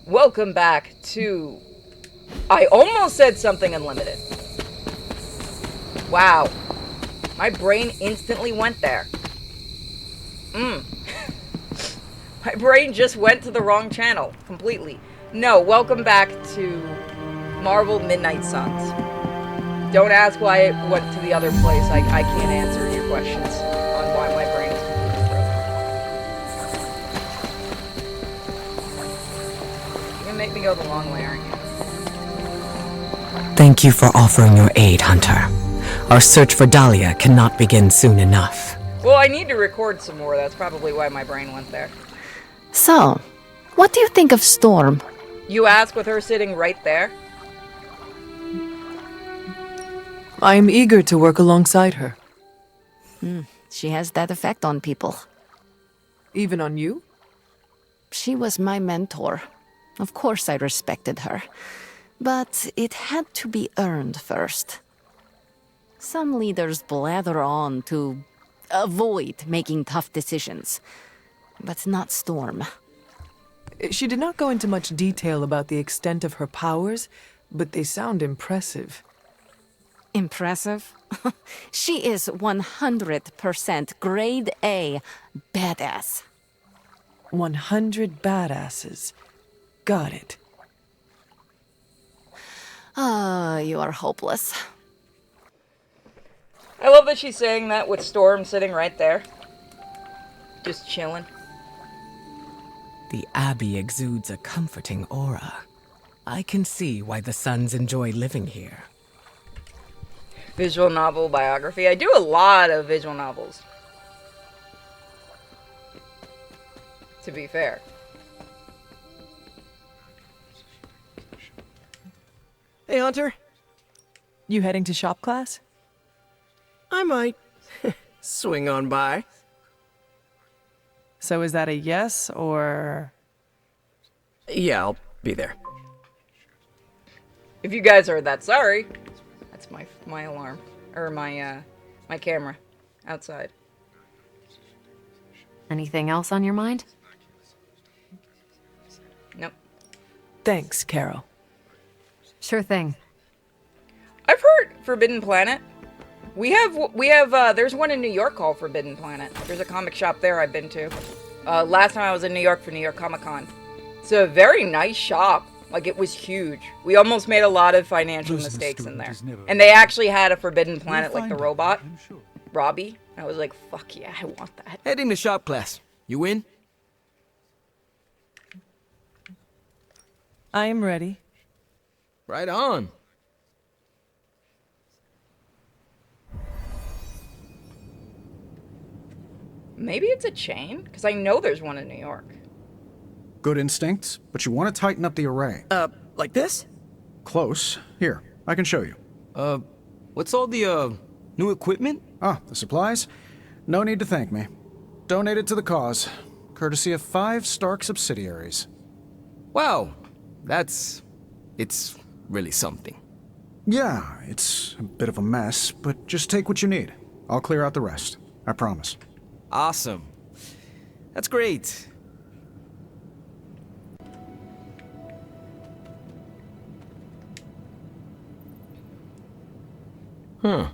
Welcome back to... I almost said something unlimited. Wow. My brain instantly went there. My brain just went to the wrong channel. Completely. No, welcome back to Marvel Midnight Suns. Don't ask why it went to the other place. I can't answer your questions on why my brain is completely frozen. You're gonna make me go the long way, aren't you? Thank you for offering your aid, Hunter. Our search for Dahlia cannot begin soon enough. Well, I need to record some more. That's probably why my brain went there. So, what do you think of Storm? You ask with her sitting right there? I am eager to work alongside her. She has that effect on people. Even on you? She was my mentor. Of course I respected her. But it had to be earned first. Some leaders blather on to avoid making tough decisions. But not Storm. She did not go into much detail about the extent of her powers, but they sound impressive. Impressive? She is 100% grade A badass. 100 badasses. Got it. You are hopeless. I love that she's saying that with Storm sitting right there. Just chilling. The Abbey exudes a comforting aura. I can see why the Suns enjoy living here. Visual novel biography. I do a lot of visual novels. To be fair. Hey, Hunter. You heading to shop class? I might. Swing on by. So is that a yes, or...? Yeah, I'll be there. If you guys are that sorry, that's my alarm. Or my camera. Outside. Anything else on your mind? Nope. Thanks, Carol. Sure thing. I've heard Forbidden Planet. We have, there's one in New York called Forbidden Planet. There's a comic shop there I've been to. Last time I was in New York for New York Comic Con. It's a very nice shop. Like, it was huge. We almost made a lot of financial mistakes in there. And they actually had a Forbidden Planet, like the robot. Robbie. I was like, fuck yeah, I want that. Heading to shop class. You in? I am ready. Right on. Maybe it's a chain? Because I know there's one in New York. Good instincts, but you want to tighten up the array. Like this? Close. Here, I can show you. What's all the, new equipment? Ah, the supplies? No need to thank me. Donated to the cause, courtesy of 5 Stark subsidiaries. Wow. It's really something. Yeah, it's a bit of a mess, but just take what you need. I'll clear out the rest. I promise. Awesome. That's great. Huh.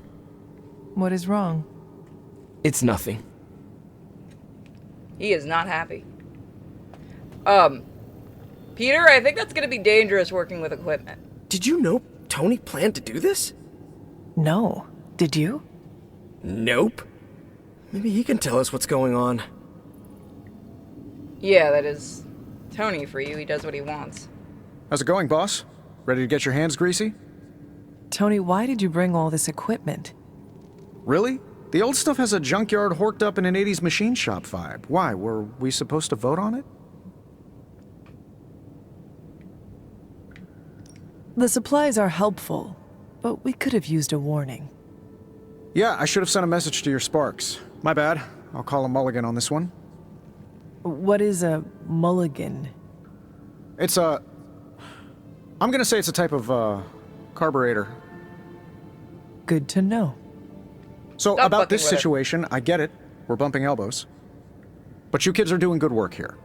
What is wrong? It's nothing. He is not happy. Peter, I think that's gonna be dangerous working with equipment. Did you know Tony planned to do this? No. Did you? Nope. Maybe he can tell us what's going on. Yeah, that is Tony for you. He does what he wants. How's it going, boss? Ready to get your hands greasy? Tony, why did you bring all this equipment? Really? The old stuff has a junkyard horked up in an 80s machine shop vibe. Why, were we supposed to vote on it? The supplies are helpful, but we could have used a warning. Yeah, I should have sent a message to your Sparks. My bad. I'll call a mulligan on this one. What is a mulligan? It's a... I'm gonna say it's a type of, carburetor. Good to know. So, Stop about fucking this with it. situation, I get it. We're bumping elbows. But you kids are doing good work here.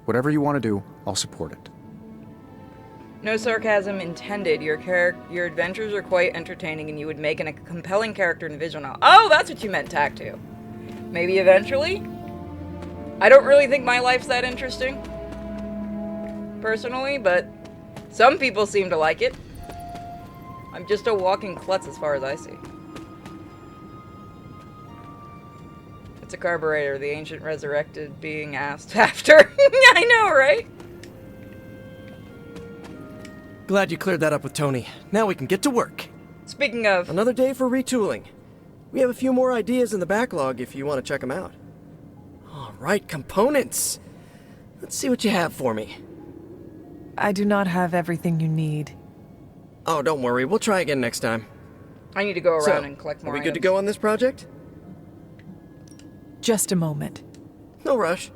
Whatever you want to do, I'll support it. No sarcasm intended. Your adventures are quite entertaining, and you would make a compelling character in a visual novel. Oh, that's what you meant, Tattoo. Maybe eventually? I don't really think my life's that interesting, personally, but some people seem to like it. I'm just a walking klutz as far as I see. It's a carburetor, the ancient resurrected being asked after. I know, right? Glad you cleared that up with Tony. Now we can get to work. Speaking of... Another day for retooling. We have a few more ideas in the backlog if you want to check them out. Alright, components. Let's see what you have for me. I do not have everything you need. Oh, don't worry. We'll try again next time. I need to go around and collect more Are we good to items. go on this project? Just a moment. No rush.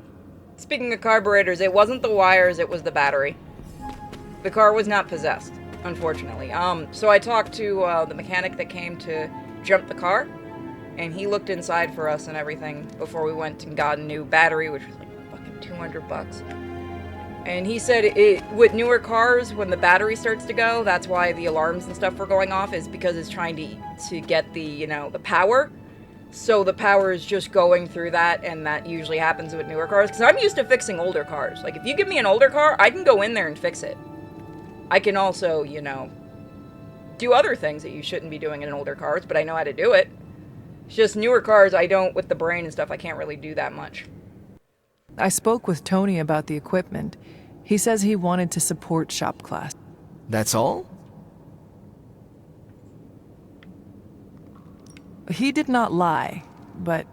Speaking of carburetors, it wasn't the wires, it was the battery. The car was not possessed, unfortunately. So I talked to the mechanic that came to jump the car, and he looked inside for us and everything before we went and got a new battery, which was like fucking 200 bucks. And he said with newer cars, when the battery starts to go, that's why the alarms and stuff were going off, is because it's trying to get the, you know, the power. So the power is just going through that, and that usually happens with newer cars. Because I'm used to fixing older cars. Like, if you give me an older car, I can go in there and fix it. I can also, you know, do other things that you shouldn't be doing in older cars, but I know how to do it. It's just newer cars, I don't, with the brain and stuff, I can't really do that much. I spoke with Tony about the equipment. He says he wanted to support shop class. That's all? He did not lie, but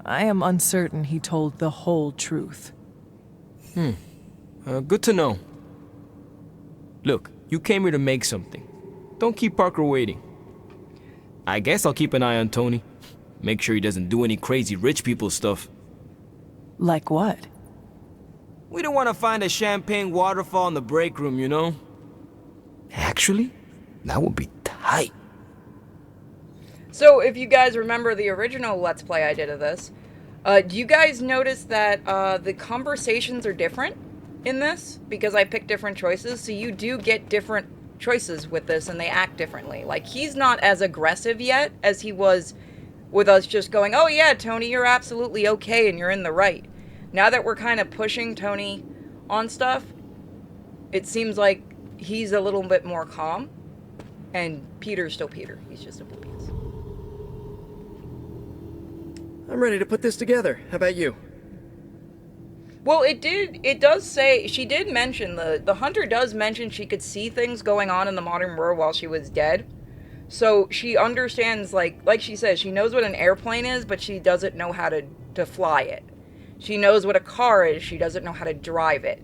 I am uncertain he told the whole truth. Good to know. Look, you came here to make something. Don't keep Parker waiting. I guess I'll keep an eye on Tony. Make sure he doesn't do any crazy rich people stuff. Like what? We don't want to find a champagne waterfall in the break room, you know? Actually, that would be tight. So, if you guys remember the original Let's Play I did of this, do you guys notice that the conversations are different in this? Because I picked different choices, so you do get different choices with this, and they act differently. Like, he's not as aggressive yet as he was with us just going, oh yeah, Tony, you're absolutely okay, and you're in the right. Now that we're kind of pushing Tony on stuff, it seems like he's a little bit more calm, and Peter's still Peter. He's just oblivious. I'm ready to put this together. How about you? Well, it does say, she did mention, the hunter does mention she could see things going on in the modern world while she was dead. So she understands, like she says, she knows what an airplane is, but she doesn't know how to fly it. She knows what a car is, she doesn't know how to drive it.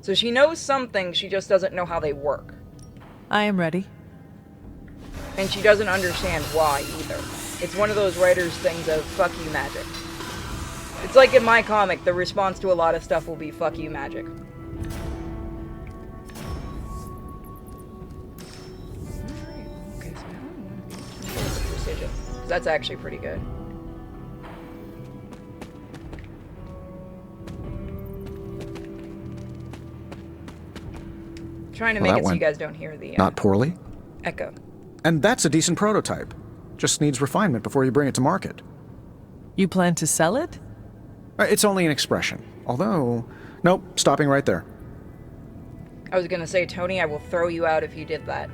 So she knows some things, she just doesn't know how they work. I am ready. And she doesn't understand why, either. It's one of those writers' things of, fuck you magic. It's like in my comic, the response to a lot of stuff will be, fuck you magic. Okay, so precision. That's actually pretty good. Trying to Well, make that it so you went guys don't hear the Not poorly. echo. And that's a decent prototype. Just needs refinement before you bring it to market. You plan to sell it? It's only an expression. Although, nope, stopping right there. I was gonna say, Tony, I will throw you out if you did that.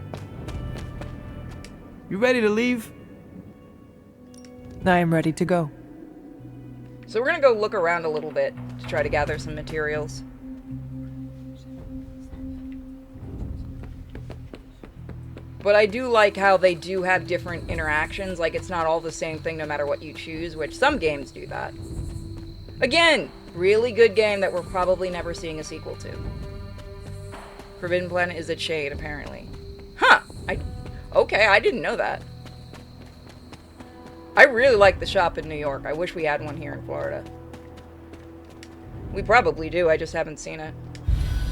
You ready to leave? I am ready to go. So we're gonna go look around a little bit to try to gather some materials. But I do like how they do have different interactions, like it's not all the same thing no matter what you choose, which some games do that. Again, really good game that we're probably never seeing a sequel to. Forbidden Planet is a shade, apparently. Huh! Okay, I didn't know that. I really like the shop in New York. I wish we had one here in Florida. We probably do, I just haven't seen it.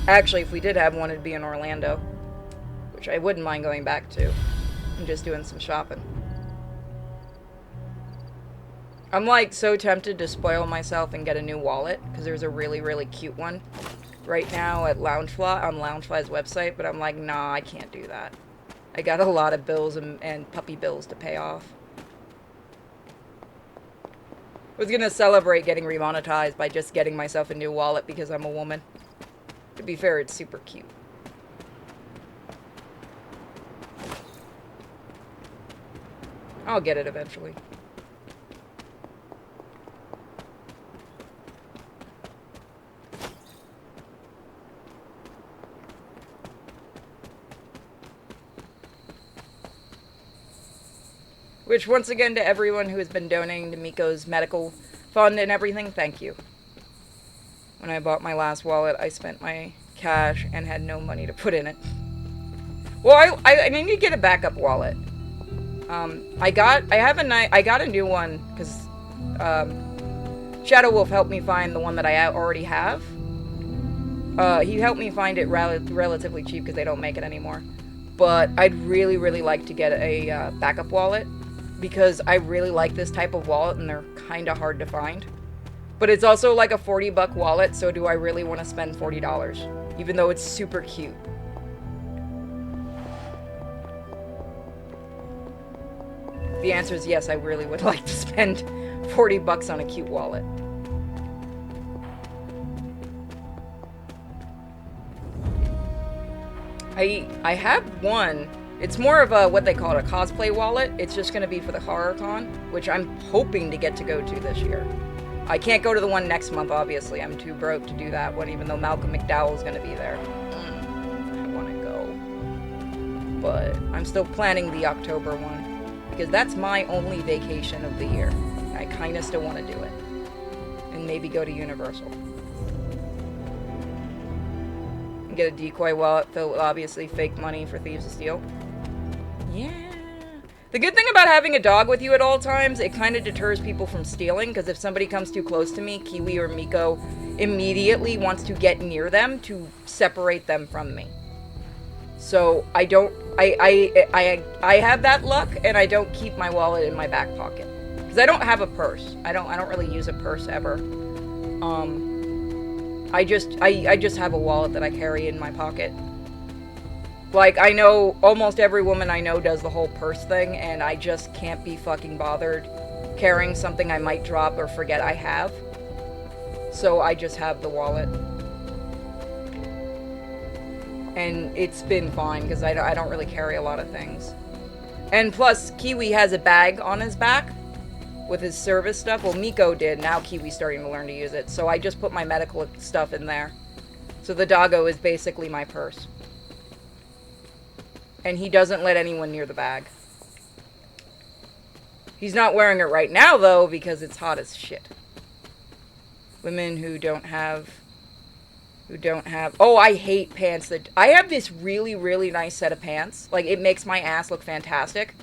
Actually, if we did have one, it'd be in Orlando. Which I wouldn't mind going back to. And just doing some shopping. I'm like so tempted to spoil myself and get a new wallet. Because there's a really, really cute one. right now at Loungefly, on Loungefly's website, but I'm like, nah, I can't do that. I got a lot of bills and puppy bills to pay off. I was gonna celebrate getting remonetized by just getting myself a new wallet because I'm a woman. To be fair, it's super cute. I'll get it eventually. Which, once again, to everyone who has been donating to Miko's medical fund and everything, thank you. When I bought my last wallet, I spent my cash and had no money to put in it. Well, I need to get a backup wallet. I got a new one because Shadow Wolf helped me find the one that I already have. He helped me find it relatively cheap because they don't make it anymore. But I'd really, really like to get a backup wallet because I really like this type of wallet and they're kind of hard to find. But it's also like a $40 wallet, so do I really want to spend $40? Even though it's super cute. The answer is yes, I really would like to spend $40 on a cute wallet. I have one. It's more of a, what they call it, a cosplay wallet. It's just going to be for the horror con, which I'm hoping to get to go to this year. I can't go to the one next month, obviously. I'm too broke to do that one, even though Malcolm McDowell is going to be there. I want to go. But I'm still planning the October one, because that's my only vacation of the year. I kind of still want to do it. And maybe go to Universal. And get a decoy wallet filled with obviously fake money for thieves to steal. Yeah. The good thing about having a dog with you at all times, it kind of deters people from stealing, because if somebody comes too close to me, Kiwi or Miko immediately wants to get near them to separate them from me. So I don't, I have that luck, and I don't keep my wallet in my back pocket. Because I don't have a purse. I don't really use a purse ever. I just have a wallet that I carry in my pocket. Like, I know almost every woman I know does the whole purse thing, and I just can't be fucking bothered carrying something I might drop or forget I have. So I just have the wallet. And it's been fine, because I don't really carry a lot of things. And plus, Kiwi has a bag on his back with his service stuff. Well, Miko did. Now Kiwi's starting to learn to use it. So I just put my medical stuff in there. So the doggo is basically my purse. And he doesn't let anyone near the bag. He's not wearing it right now, though, because it's hot as shit. Women who don't have... Oh, I hate pants that... I have this really, really nice set of pants. Like, it makes my ass look fantastic.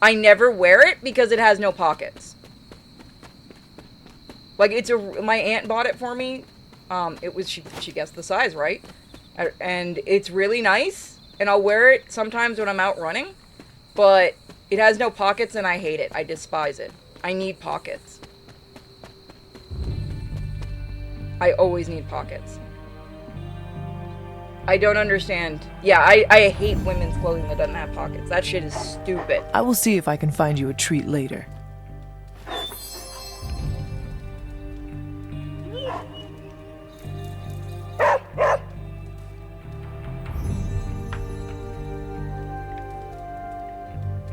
I never wear it because it has no pockets. Like, my aunt bought it for me. She guessed the size, right? And it's really nice. And I'll wear it sometimes when I'm out running. But it has no pockets and I hate it. I despise it. I need pockets. I always need pockets. I don't understand. Yeah, I hate women's clothing that doesn't have pockets. That shit is stupid. I will see if I can find you a treat later.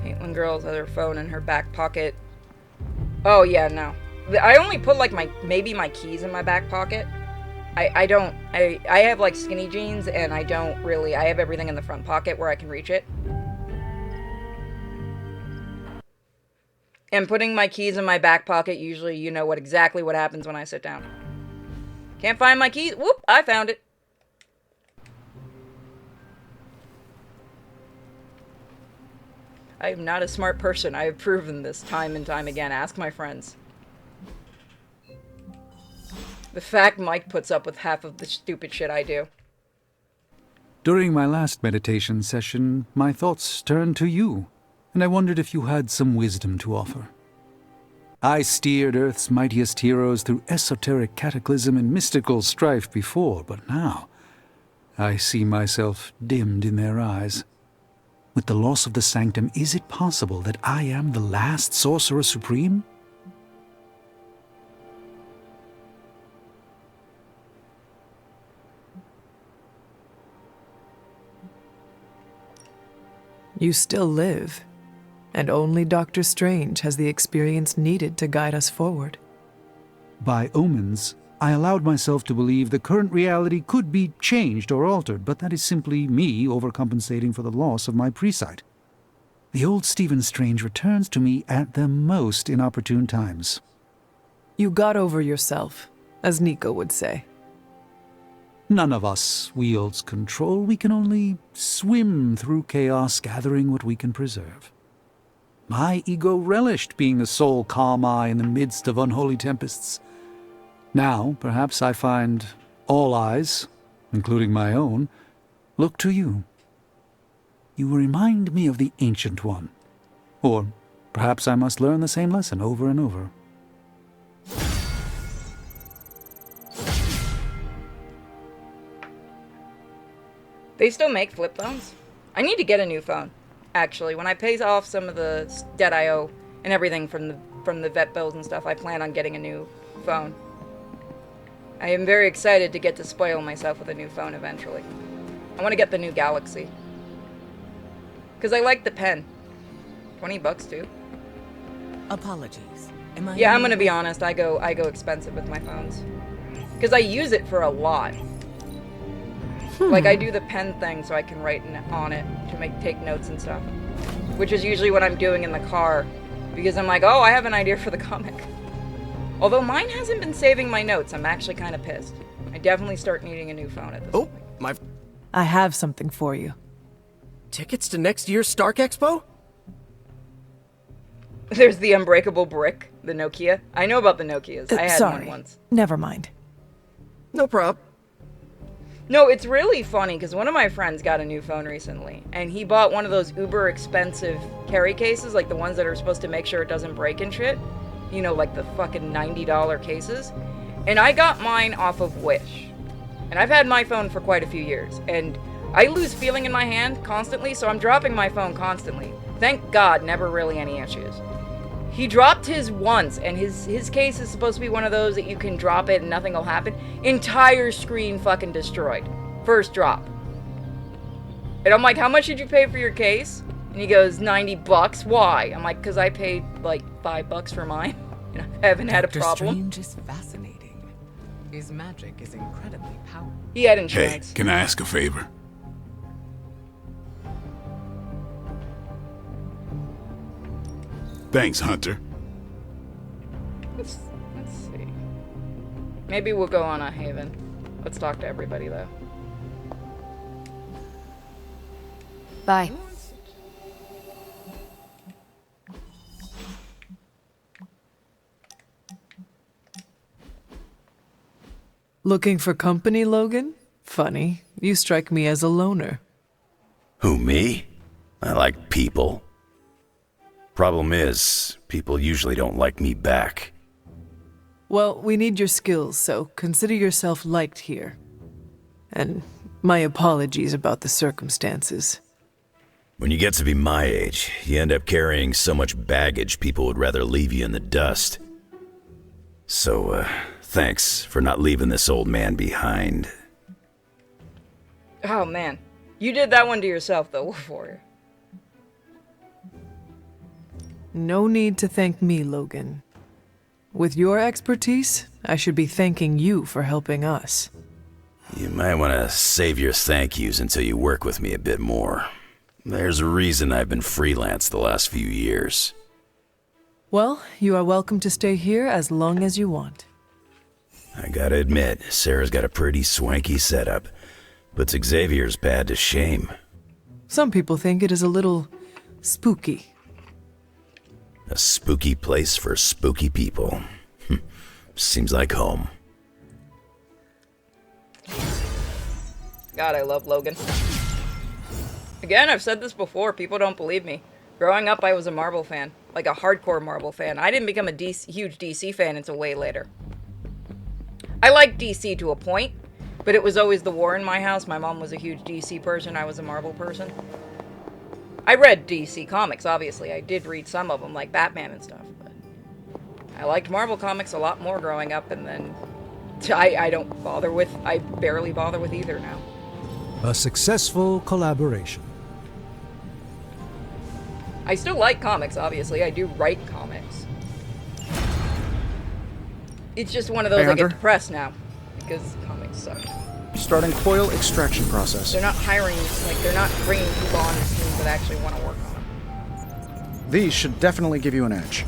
Caitlin girl's other phone in her back pocket. Oh yeah, no. I only put like maybe my keys in my back pocket. I have like skinny jeans and I have everything in the front pocket where I can reach it. And putting my keys in my back pocket, usually you know exactly what happens when I sit down. Can't find my keys. Whoop, I found it. I am not a smart person. I have proven this time and time again. Ask my friends. The fact Mike puts up with half of the stupid shit I do. During my last meditation session, my thoughts turned to you, and I wondered if you had some wisdom to offer. I steered Earth's mightiest heroes through esoteric cataclysm and mystical strife before, but now I see myself dimmed in their eyes. With the loss of the sanctum, is it possible that I am the last Sorcerer Supreme? You still live, and only Doctor Strange has the experience needed to guide us forward. By omens, I allowed myself to believe the current reality could be changed or altered, but that is simply me overcompensating for the loss of my presight. The old Stephen Strange returns to me at the most inopportune times. You got over yourself, as Nico would say. None of us wields control. We can only swim through chaos, gathering what we can preserve. My ego relished being the sole calm eye in the midst of unholy tempests. Now, perhaps I find all eyes, including my own, look to you. You remind me of the Ancient One. Or perhaps I must learn the same lesson over and over. They still make flip phones? I need to get a new phone, actually. When I pay off some of the debt I owe and everything from the vet bills and stuff, I plan on getting a new phone. I am very excited to get to spoil myself with a new phone eventually. I want to get the new Galaxy. Because I like the pen. $20 too. Apologies. Am I? Yeah, I'm gonna be honest. I go expensive with my phones. Because I use it for a lot. Like, I do the pen thing so I can write on it to take notes and stuff. Which is usually what I'm doing in the car. Because I'm like, oh, I have an idea for the comic. Although mine hasn't been saving my notes, I'm actually kind of pissed. I definitely start needing a new phone at this point. My I have something for you. tickets to next year's Stark Expo? There's the unbreakable brick, the Nokia. I know about the Nokias. I had Sorry. one once. Never mind. No prob. No, it's really funny because one of my friends got a new phone recently, and he bought one of those uber expensive carry cases, like the ones that are supposed to make sure it doesn't break and shit. You know, like the fucking $90 cases. And I got mine off of Wish. And I've had my phone for quite a few years, and I lose feeling in my hand constantly, so I'm dropping my phone constantly. Thank God, never really any issues. He dropped his once, and his case is supposed to be one of those that you can drop it and nothing will happen. Entire screen fucking destroyed. First drop. And I'm like, how much did you pay for your case? And he goes, $90. Why? I'm like, because I paid like $5 for mine, and I haven't had a Dr. problem. Strange is fascinating. His magic is incredibly powerful. He had Hey, insurance. can I ask a favor? Thanks, Hunter. Let's see. Maybe we'll go on a Haven. Let's talk to everybody though. Bye. Looking for company, Logan? Funny. You strike me as a loner. Who, me? I like people. Problem is, people usually don't like me back. Well, we need your skills, so consider yourself liked here. And my apologies about the circumstances. When you get to be my age, you end up carrying so much baggage people would rather leave you in the dust. So, thanks for not leaving this old man behind. Oh man, you did that one to yourself though, Wolf Warrior. No need to thank me, Logan. With your expertise, I should be thanking you for helping us. You might want to save your thank yous until you work with me a bit more. There's a reason I've been freelance the last few years. Well, you are welcome to stay here as long as you want. I gotta admit, Sarah's got a pretty swanky setup. Puts Xavier's pad to shame. Some people think it is a little spooky. A spooky place for spooky people. Seems like home. God, I love Logan. Again, I've said this before, people don't believe me. Growing up, I was a Marvel fan. like a hardcore Marvel fan. I didn't become a huge DC fan until way later. I liked DC to a point, but it was always the war in my house. My mom was a huge DC person. I was a Marvel person. I read DC comics, obviously. I did read some of them, like Batman and stuff. But I liked Marvel comics a lot more growing up, and then I don't bother with... I barely bother with either now. A successful collaboration. I still like comics, obviously. I do write comics. It's just one of those Hey, I get Hunter? depressed now, because comics suck. Starting coil extraction process. They're not hiring, like, they're not bringing people on this team that actually want to work on them. These should definitely give you an edge.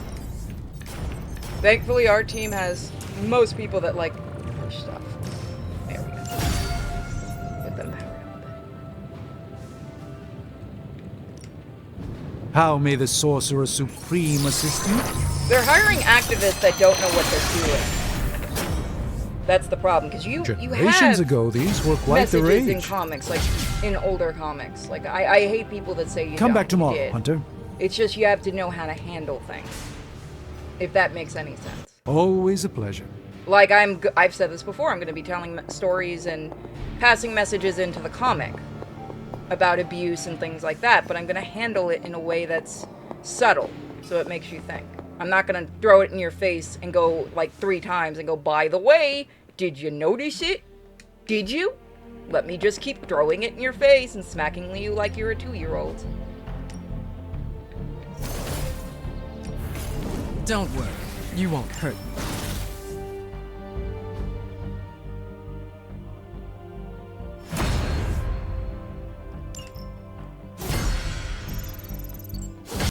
Thankfully, our team has most people that like push stuff. There we go. Get them powered up a bit. How may the Sorcerer Supreme assist you? They're hiring activists that don't know what they're doing. That's the problem, because you Generations have ago, these were quite the messages in rage. comics, like in older comics. Like I hate people that say you Come don't, back you tomorrow, did. Hunter. It's just you have to know how to handle things, if that makes any sense. Always a pleasure. Like I've said this before, I'm going to be telling stories and passing messages into the comic about abuse and things like that, but I'm going to handle it in a way that's subtle, so it makes you think. I'm not going to throw it in your face and go like 3 times and go, by the way, did you notice it? Did you? Let me just keep throwing it in your face and smacking you like you're a 2-year-old. Don't worry, you won't hurt me.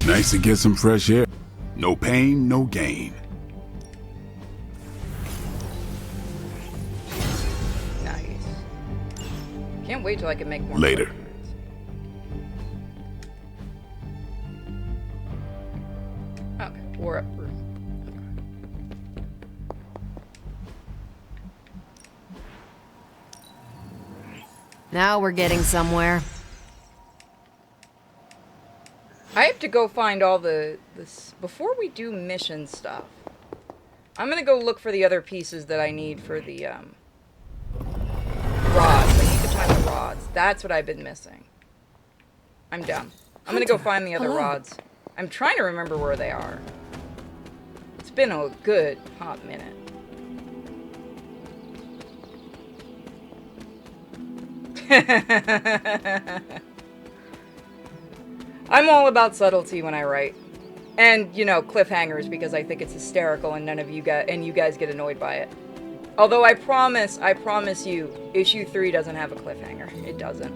Nice to get some fresh air. No pain, no gain. Nice. Can't wait till I can make more. Later. cards. Okay, we're up. Now we're getting somewhere. I have to go find all this before we do mission stuff. I'm gonna go look for the other pieces that I need for the rods. I need to find the rods. That's what I've been missing. I'm dumb. I'm gonna go find the other rods. I'm trying to remember where they are. It's been a good hot minute. I'm all about subtlety when I write. And, you know, cliffhangers, because I think it's hysterical and you guys get annoyed by it. Although I promise you, issue 3 doesn't have a cliffhanger. It doesn't.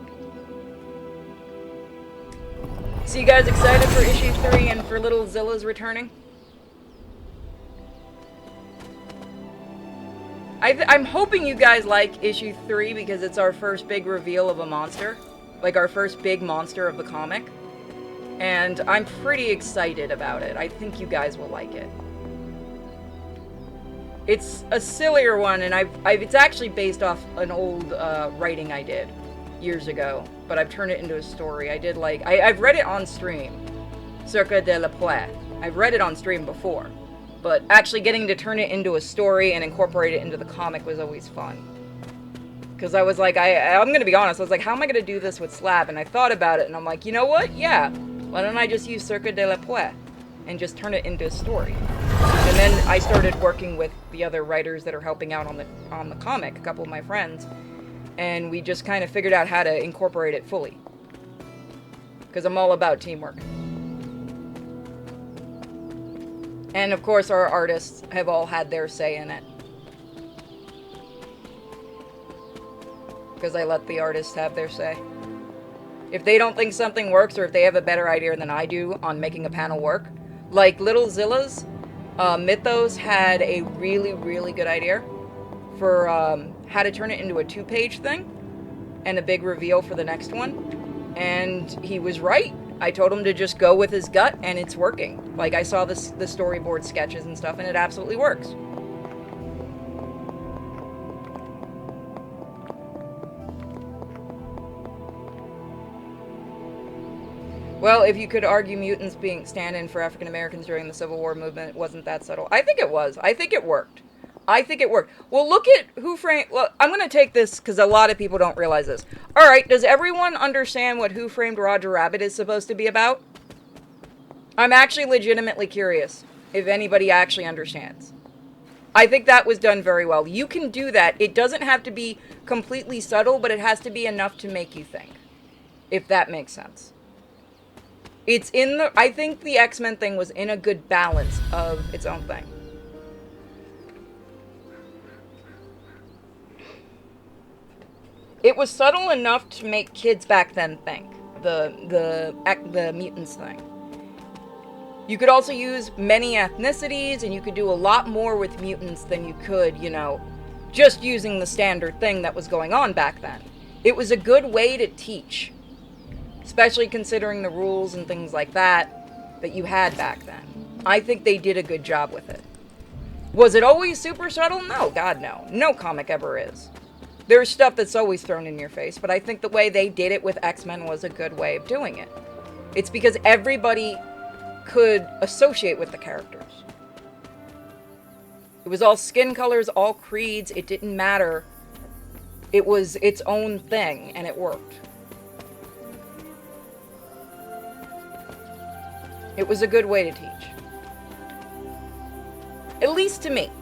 So you guys excited for issue 3 and for little Zilla's returning? I'm hoping you guys like issue 3 because it's our first big reveal of a monster. Like our first big monster of the comic. And I'm pretty excited about it. I think you guys will like it. It's a sillier one, and it's actually based off an old writing I did years ago, but I've turned it into a story. I've read it on stream, Cirque de la Poix. I've read it on stream before, but actually getting to turn it into a story and incorporate it into the comic was always fun. Because I was like, I'm going to be honest, I was like, how am I going to do this with Slab? And I thought about it, and I'm like, you know what? Yeah. Why don't I just use Cirque de la Poix and just turn it into a story? And then I started working with the other writers that are helping out on the comic, a couple of my friends, and we just kind of figured out how to incorporate it fully. Because I'm all about teamwork. And of course our artists have all had their say in it. Because I let the artists have their say. If they don't think something works, or if they have a better idea than I do on making a panel work, like Little Zilla's, Mythos had a really, really good idea for how to turn it into a 2-page thing, and a big reveal for the next one, and he was right. I told him to just go with his gut, and it's working. Like, I saw the storyboard sketches and stuff, and it absolutely works. Well, if you could argue mutants being stand-in for African Americans during the Civil War movement wasn't that subtle. I think it was. I think it worked. I think it worked. Well, look at Who Framed... Well, I'm going to take this because a lot of people don't realize this. Alright, does everyone understand what Who Framed Roger Rabbit is supposed to be about? I'm actually legitimately curious if anybody actually understands. I think that was done very well. You can do that. It doesn't have to be completely subtle, but it has to be enough to make you think. If that makes sense. It's in the... I think the X-Men thing was in a good balance of its own thing. It was subtle enough to make kids back then think. The mutants thing. You could also use many ethnicities, and you could do a lot more with mutants than you could, you know, just using the standard thing that was going on back then. It was a good way to teach. Especially considering the rules and things like that you had back then. I think they did a good job with it. Was it always super subtle? No, God no. No comic ever is. There's stuff that's always thrown in your face, but I think the way they did it with X-Men was a good way of doing it. It's because everybody could associate with the characters. It was all skin colors, all creeds, it didn't matter. It was its own thing, and it worked. It was a good way to teach. At least to me.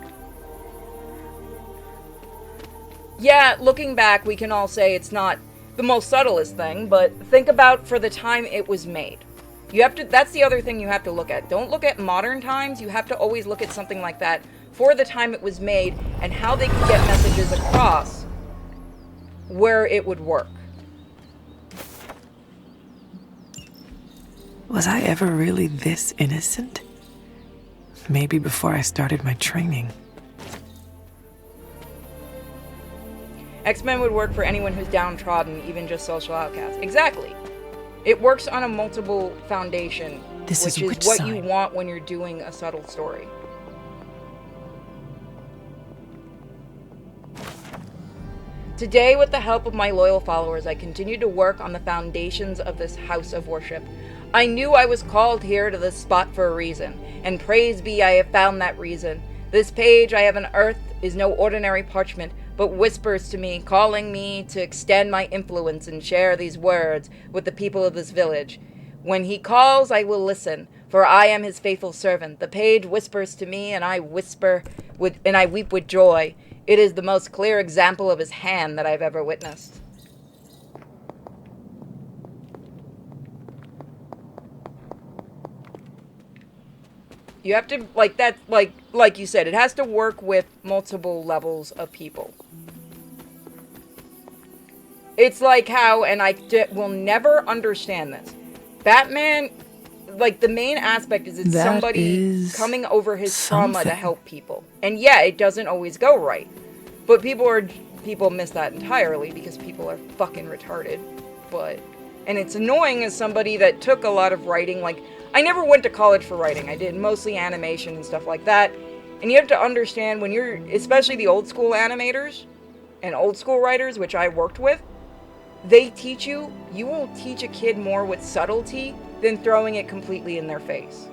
Yeah, looking back, we can all say it's not the most subtlest thing, but think about for the time it was made. You have to, that's the other thing you have to look at. Don't look at modern times, you have to always look at something like that for the time it was made and how they could get messages across where it would work. Was I ever really this innocent? Maybe before I started my training. X-Men would work for anyone who's downtrodden, even just social outcasts. Exactly. It works on a multiple foundation, which is what you want when you're doing a subtle story. Today, with the help of my loyal followers, I continue to work on the foundations of this house of worship. I knew I was called here to this spot for a reason, and praise be I have found that reason. This page I have unearthed is no ordinary parchment, but whispers to me, calling me to extend my influence and share these words with the people of this village. When he calls, I will listen, for I am his faithful servant. The page whispers to me, and I weep with joy. It is the most clear example of his hand that I've ever witnessed. You have to, like that, like you said, it has to work with multiple levels of people. It's like how, and I will never understand this, Batman, like the main aspect is it's somebody coming over his trauma to help people. And yeah, it doesn't always go right. But people miss that entirely because people are fucking retarded. And it's annoying as somebody that took a lot of writing, like, I never went to college for writing. I did mostly animation and stuff like that. And you have to understand when you're, especially the old school animators and old school writers, which I worked with, they teach you will teach a kid more with subtlety than throwing it completely in their face.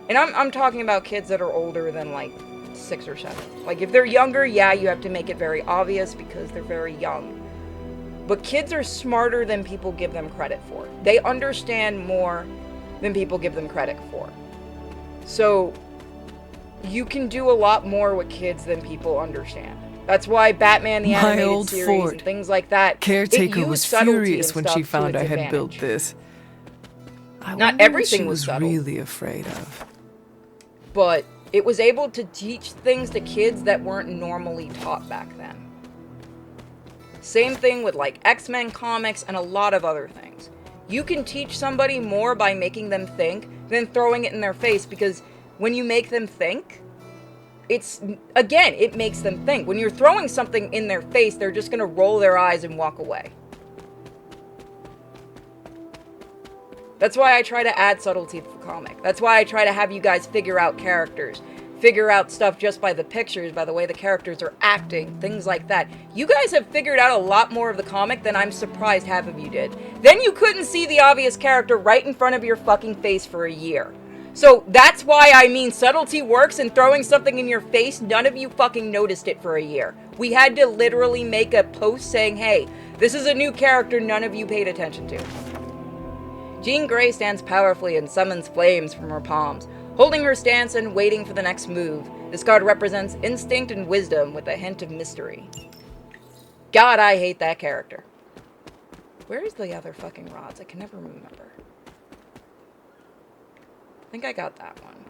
And I'm talking about kids that are older than like 6 or 7. Like if they're younger, yeah, you have to make it very obvious because they're very young. But kids are smarter than people give them credit for. They understand more than people give them credit for. So you can do a lot more with kids than people understand. That's why Batman the Animated Series and things like that. Caretaker was furious when she found I had built this. Not everything was subtle. Really afraid of. But it was able to teach things to kids that weren't normally taught back then. Same thing with like X-Men comics and a lot of other things. You can teach somebody more by making them think than throwing it in their face, because when you make them think, it makes them think. When you're throwing something in their face, they're just gonna roll their eyes and walk away. That's why I try to add subtlety to the comic. That's why I try to have you guys figure out characters, figure out stuff just by the pictures, by the way the characters are acting, things like that. You guys have figured out a lot more of the comic than I'm surprised half of you did. Then you couldn't see the obvious character right in front of your fucking face for a year. So that's why I mean subtlety works, and throwing something in your face, none of you fucking noticed it for a year. We had to literally make a post saying, hey, this is a new character none of you paid attention to. Jean Grey stands powerfully and summons flames from her palms, holding her stance and waiting for the next move. This card represents instinct and wisdom with a hint of mystery. God, I hate that character. Where's the other fucking rods? I can never remember. I think I got that one.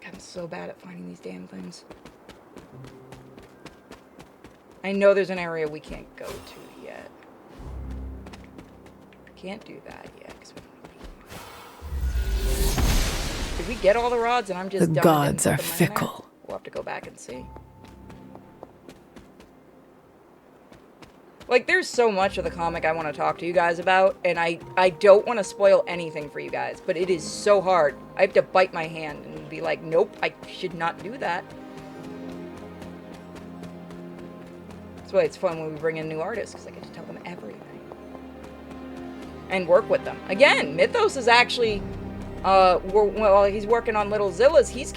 I'm so bad at finding these damn things. I know there's an area we can't go to yet. Can't do that yet. Did we get all the rods and I'm just The dumb gods and are didn't put them in there? fickle. We'll have to go back and see. Like, there's so much of the comic I want to talk to you guys about, and I don't want to spoil anything for you guys, but it is so hard. I have to bite my hand and be like, nope, I should not do that. That's why it's fun when we bring in new artists, because I get to tell them everything. And work with them. Again, Mythos is actually, while he's working on Little Zilla's, he's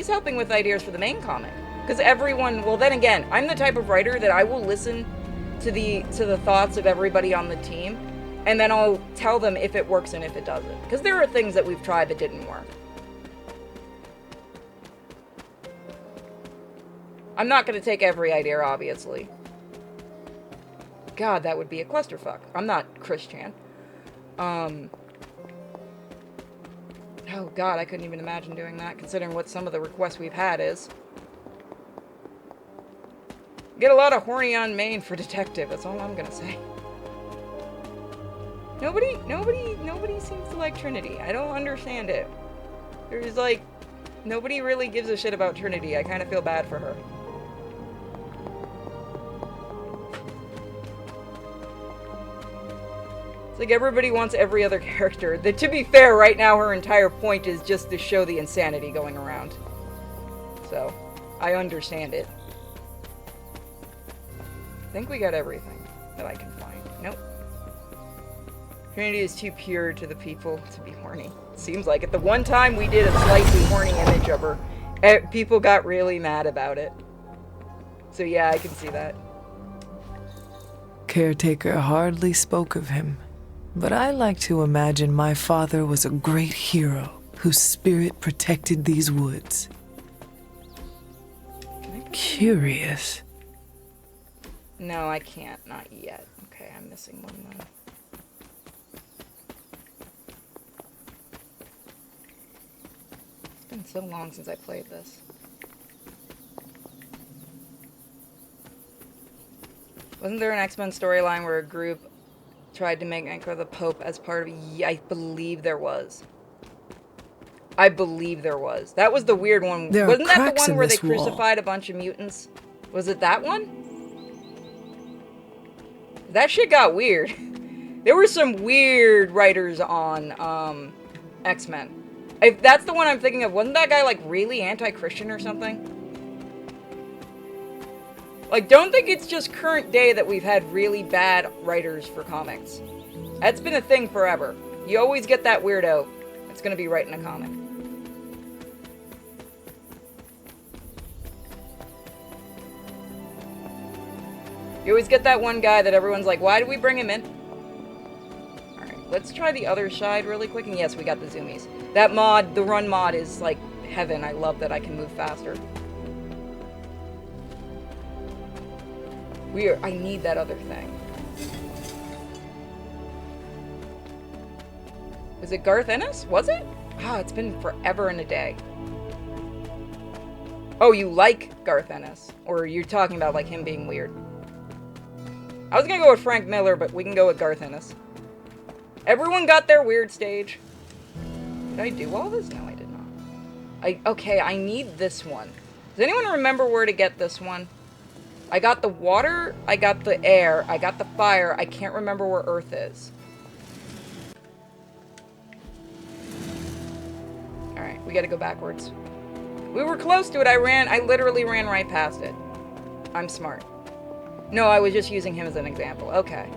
helping with ideas for the main comic. Because everyone, well then again, I'm the type of writer that I will listen to the thoughts of everybody on the team, and then I'll tell them if it works and if it doesn't. Because there are things that we've tried that didn't work. I'm not going to take every idea, obviously. God, that would be a clusterfuck. I'm not Christian. Oh God, I couldn't even imagine doing that, considering what some of the requests we've had is. Get a lot of horny on main for detective, that's all I'm gonna say. Nobody seems to like Trinity. I don't understand it. There's like, nobody really gives a shit about Trinity. I kind of feel bad for her. It's like everybody wants every other character. To be fair, right now her entire point is just to show the insanity going around. So, I understand it. I think we got everything that I can find. Nope. Trinity is too pure to the people to be horny. Seems like it. The one time we did a slightly horny image of her, people got really mad about it. So yeah, I can see that. Caretaker hardly spoke of him, but I like to imagine my father was a great hero whose spirit protected these woods. Curious. No, I can't. Not yet. Okay, I'm missing one then. It's been so long since I played this. Wasn't there an X-Men storyline where a group tried to make Anchor the Pope as part of... Yeah, I believe there was. I believe there was. That was the weird one. Wasn't that the one where they crucified a bunch of mutants? Was it that one? That shit got weird. There were some weird writers on X-Men. If that's the one I'm thinking of, wasn't that guy like really anti-Christian or something? Like, don't think it's just current day that we've had really bad writers for comics. That's been a thing forever. You always get that weirdo that's gonna be writing a comic. You always get that one guy that everyone's like, why did we bring him in? Alright, let's try the other side really quick. And yes, we got the zoomies. That mod, the run mod, is like heaven. I love that I can move faster. I need that other thing. Was it Garth Ennis? Was it? Ah, it's been forever and a day. Oh, you like Garth Ennis? Or you're talking about like him being weird? I was gonna go with Frank Miller, but we can go with Garth Ennis. Everyone got their weird stage. Did I do all this? No, I did not. Okay, I need this one. Does anyone remember where to get this one? I got the water, I got the air, I got the fire. I can't remember where Earth is. Alright, we gotta go backwards. We were close to it. I literally ran right past it. I'm smart. No, I was just using him as an example. Okay.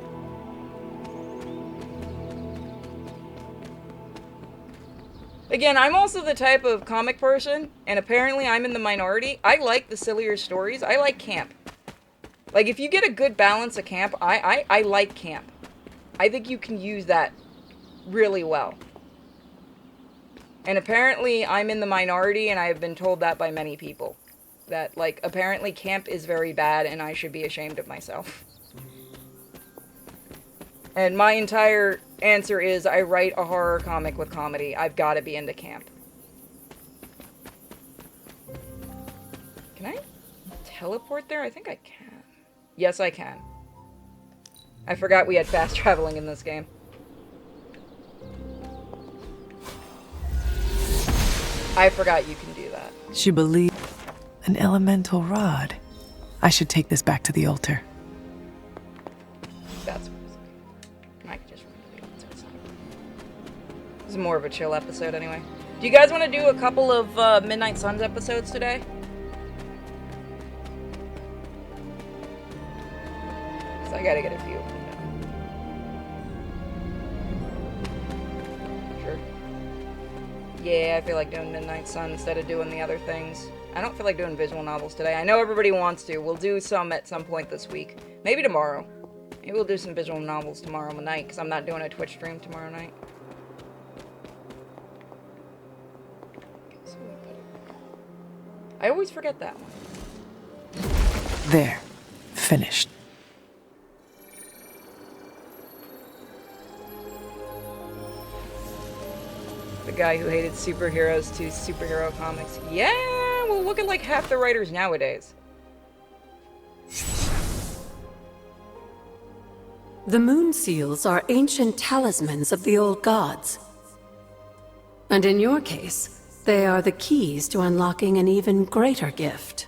Again, I'm also the type of comic person, and apparently I'm in the minority. I like the sillier stories. I like camp. Like, if you get a good balance of camp, I like camp. I think you can use that really well. And apparently I'm in the minority, and I have been told that by many people. That, like, apparently camp is very bad, and I should be ashamed of myself. And my entire answer is, I write a horror comic with comedy. I've got to be into camp. Can I teleport there? I think I can. Yes, I can. I forgot we had fast traveling in this game. I forgot you can do that. She believed an elemental rod. I should take this back to the altar. That's what it was. I could just remember the answer. This is more of a chill episode anyway. Do you guys want to do a couple of Midnight Suns episodes today? So I gotta get a few of them done. Sure. Yeah, I feel like doing Midnight Sun instead of doing the other things. I don't feel like doing visual novels today. I know everybody wants to. We'll do some at some point this week. Maybe tomorrow. Maybe we'll do some visual novels tomorrow night, because I'm not doing a Twitch stream tomorrow night. I always forget that one. There. Finished. The guy who hated superheroes to superhero comics. Yeah, well, look at like half the writers nowadays. The moon seals are ancient talismans of the old gods. And in your case, they are the keys to unlocking an even greater gift.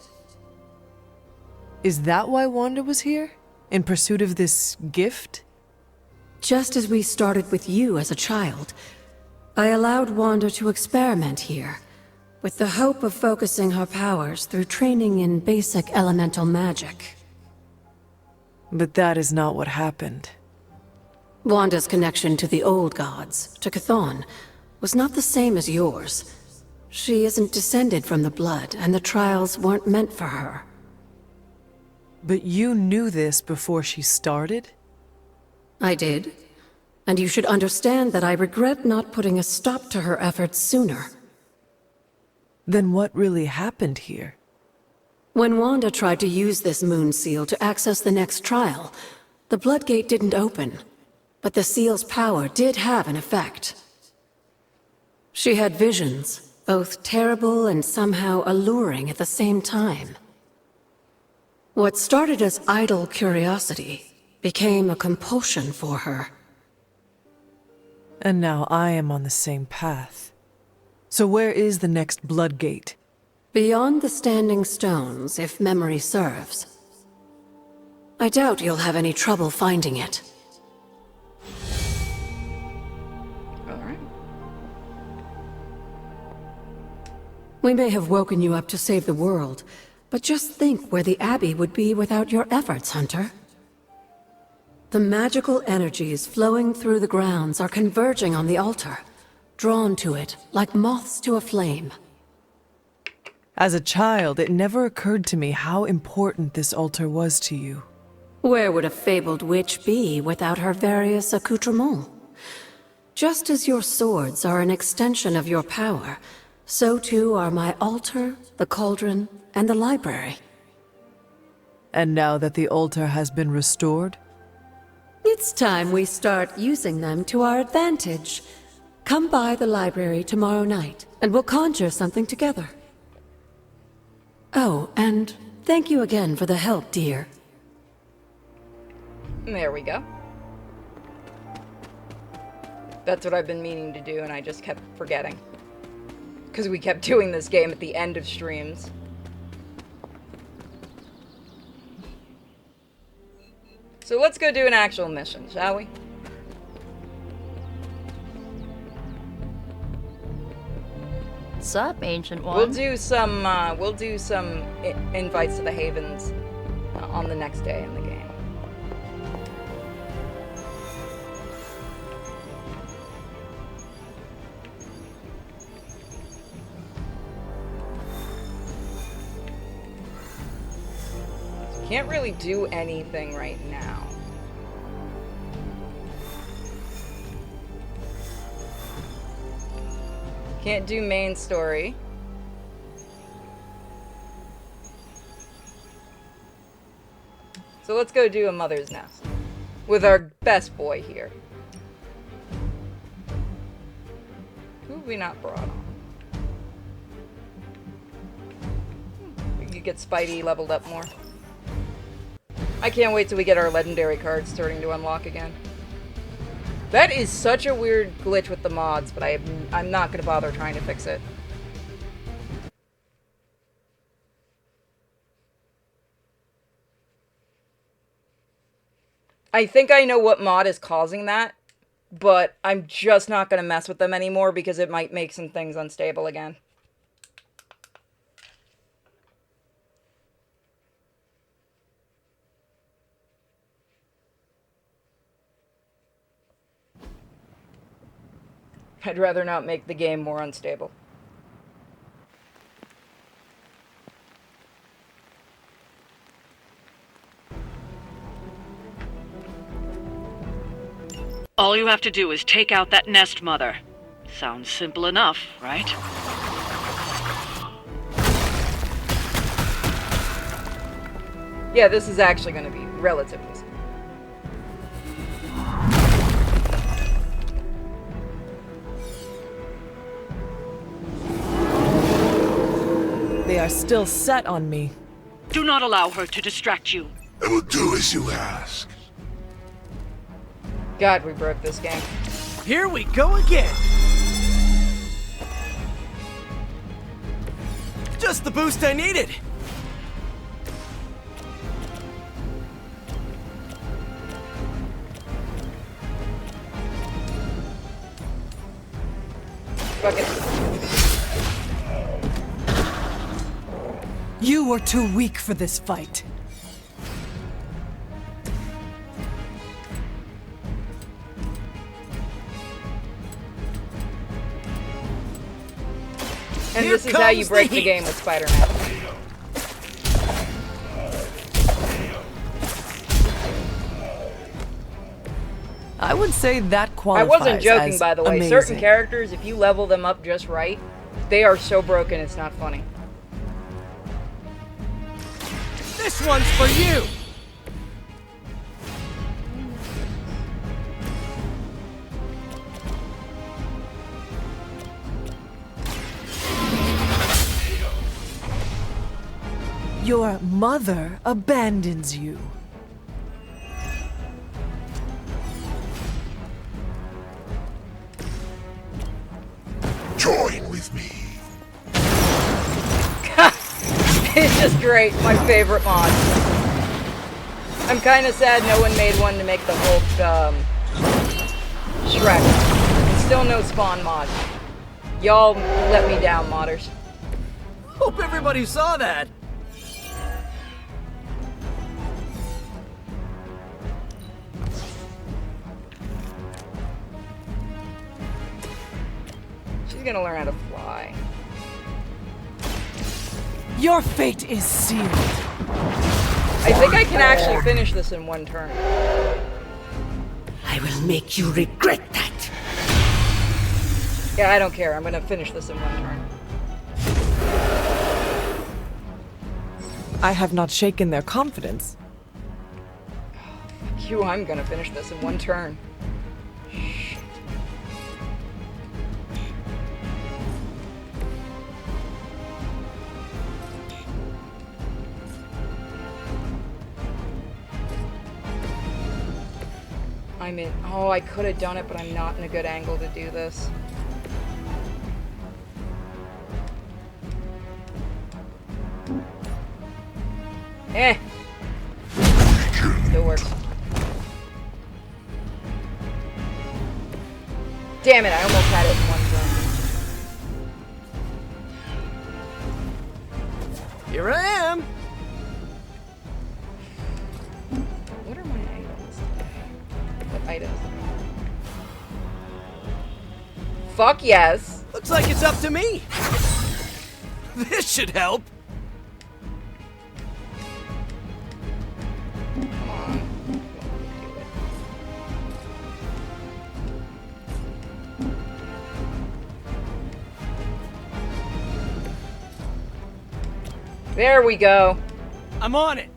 Is that why Wanda was here? In pursuit of this gift? Just as we started with you as a child, I allowed Wanda to experiment here, with the hope of focusing her powers through training in basic elemental magic. But that is not what happened. Wanda's connection to the old gods, to Chthon, was not the same as yours. She isn't descended from the blood, and the trials weren't meant for her. But you knew this before she started? I did. And you should understand that I regret not putting a stop to her efforts sooner. Then what really happened here? When Wanda tried to use this moon seal to access the next trial, the Bloodgate didn't open, but the seal's power did have an effect. She had visions, both terrible and somehow alluring at the same time. What started as idle curiosity became a compulsion for her. And now I am on the same path. So where is the next Bloodgate? Beyond the Standing Stones, if memory serves. I doubt you'll have any trouble finding it. Alright. We may have woken you up to save the world, but just think where the Abbey would be without your efforts, Hunter. The magical energies flowing through the grounds are converging on the altar, drawn to it like moths to a flame. As a child, it never occurred to me how important this altar was to you. Where would a fabled witch be without her various accoutrements? Just as your swords are an extension of your power, so too are my altar, the cauldron, and the library. And now that the altar has been restored? It's time we start using them to our advantage. Come by the library tomorrow night, and we'll conjure something together. Oh, and thank you again for the help, dear. There we go. That's what I've been meaning to do, and I just kept forgetting. Because we kept doing this game at the end of streams. So let's go do an actual mission, shall we? Sup, Ancient One? We'll do some invites to the Havens on the next day in the game. Can't really do anything right now. Can't do main story. So let's go do a Mother's Nest with our best boy here. Who have we not brought on? We could get Spidey leveled up more. I can't wait till we get our legendary cards starting to unlock again. That is such a weird glitch with the mods, but I'm not going to bother trying to fix it. I think I know what mod is causing that, but I'm just not going to mess with them anymore because it might make some things unstable again. I'd rather not make the game more unstable. All you have to do is take out that nest mother. Sounds simple enough, right? Yeah, this is actually going to be relatively simple. They are still set on me. Do not allow her to distract you. I will do as you ask. God, we broke this game. Here we go again! Just the boost I needed! Fuck it. You are too weak for this fight. And this is how you break the game with Spider-Man. I would say that I qualifies wasn't joking, as by the way. amazing. Certain characters, if you level them up just right, they are so broken it's not funny. This one's for you! Your mother abandons you. Join with me. It's just great. My favorite mod. I'm kind of sad no one made one to make the Hulk, Shrek. And still no Spawn mod. Y'all let me down, modders. Hope everybody saw that! She's gonna learn how to fly. Your fate is sealed. I think I can actually finish this in one turn. I will make you regret that. Yeah, I don't care. I'm gonna finish this in one turn. I have not shaken their confidence. Fuck you, I'm gonna finish this in one turn. Shit. I'm in. Oh, I could have done it, but I'm not in a good angle to do this. Eh. Still works. Damn it, I almost had it in one turn. Here I am. What are my items? What items? Fuck yes. Looks like it's up to me. This should help. Come on. There we go. I'm on it.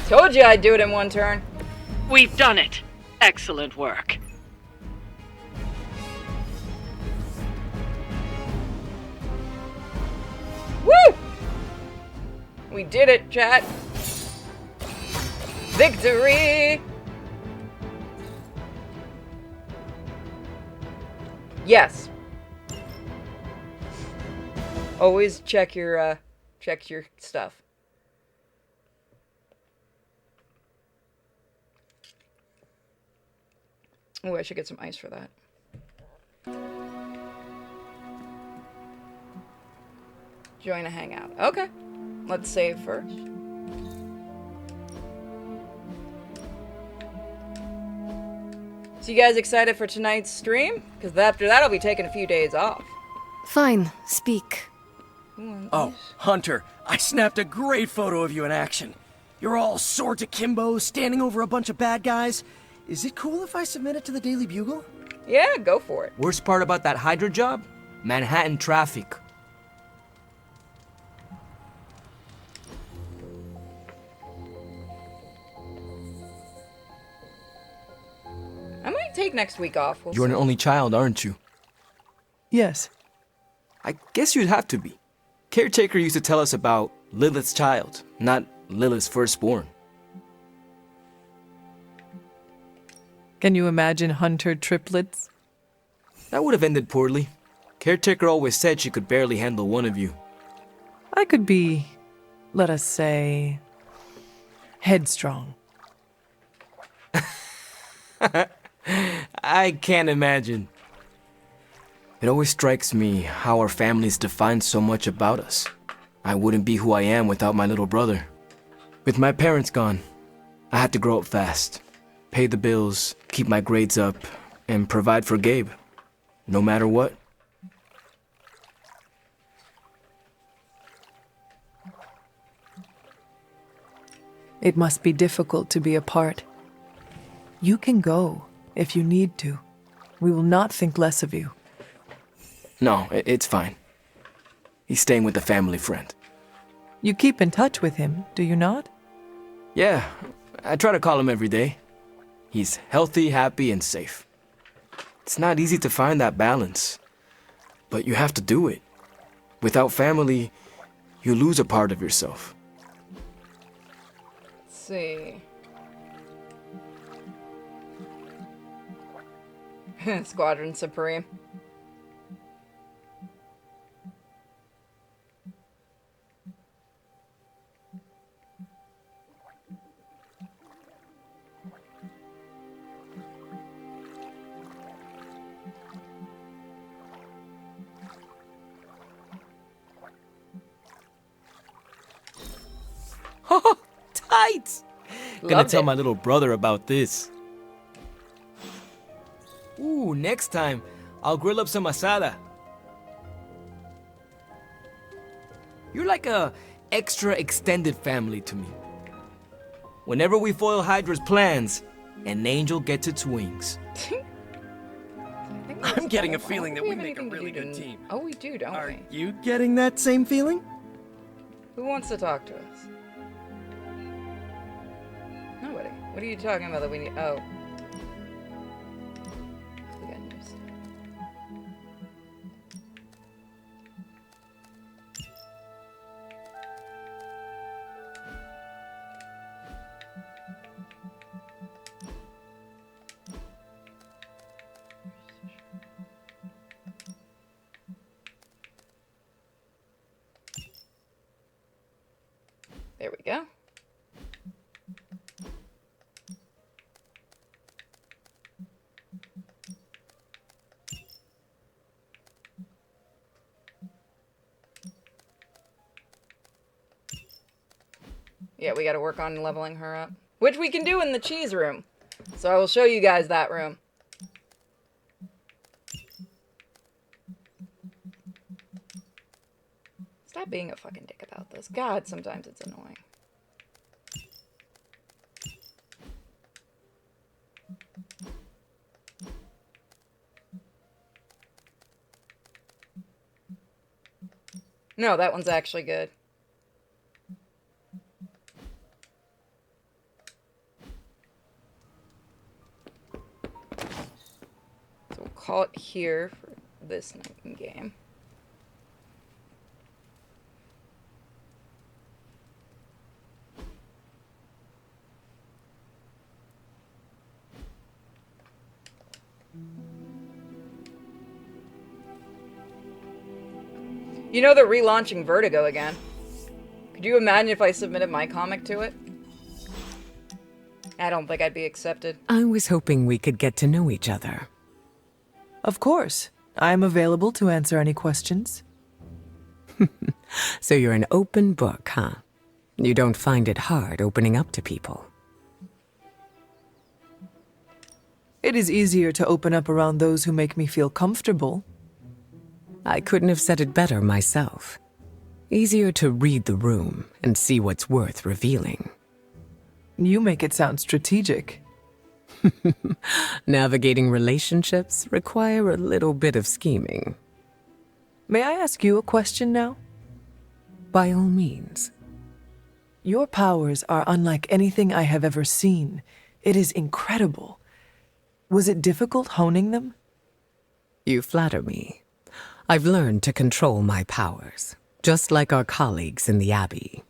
Told you I'd do it in one turn. We've done it. Excellent work. Woo! We did it, chat. Victory! Yes. Always check your stuff. Oh, I should get some ice for that. Join a hangout. Okay. Let's save first. So you guys excited for tonight's stream? Because after that I'll be taking a few days off. Fine, speak. Oh, Hunter, I snapped a great photo of you in action. You're all swords akimbo, standing over a bunch of bad guys. Is it cool if I submit it to the Daily Bugle? Yeah, go for it. Worst part about that Hydra job? Manhattan traffic. I might take next week off. We'll You're an see. only child, aren't you? Yes. I guess you'd have to be. Caretaker used to tell us about Lilith's child, not Lilith's firstborn. Can you imagine Hunter triplets? That would have ended poorly. Caretaker always said she could barely handle one of you. I could be, let us say, headstrong. I can't imagine. It always strikes me how our families define so much about us. I wouldn't be who I am without my little brother. With my parents gone, I had to grow up fast, pay the bills, keep my grades up, and provide for Gabe, no matter what. It must be difficult to be apart. You can go if you need to. We will not think less of you. No, it's fine. He's staying with a family friend. You keep in touch with him, do you not? Yeah, I try to call him every day. He's healthy, happy, and safe. It's not easy to find that balance, but you have to do it. Without family, you lose a part of yourself. Let's see. Squadron Supreme. Oh, tight! Gonna Loved tell it. my little brother about this. Ooh, next time, I'll grill up some asada. You're like a extra extended family to me. Whenever we foil Hydra's plans, an angel gets its wings. I'm getting a feeling that we we have make a anything to really do good to- team. Oh, we do, don't Are we? you getting that same feeling? Who wants to talk to us? Nobody. What are you talking about that we need? Oh. We got new stuff. There we go. Yeah, we gotta work on leveling her up. Which we can do in the cheese room. So I will show you guys that room. Stop being a fucking dick about this. God, sometimes it's annoying. No, that one's actually good. So we'll call it here for this game. You know they're relaunching Vertigo again. Could you imagine if I submitted my comic to it? I don't think I'd be accepted. I was hoping we could get to know each other. Of course. I'm available to answer any questions. So you're an open book, huh? You don't find it hard opening up to people? It is easier to open up around those who make me feel comfortable. I couldn't have said it better myself. Easier to read the room and see what's worth revealing. You make it sound strategic. Navigating relationships require a little bit of scheming. May I ask you a question now? By all means. Your powers are unlike anything I have ever seen. It is incredible. Was it difficult honing them? You flatter me. I've learned to control my powers, just like our colleagues in the Abbey.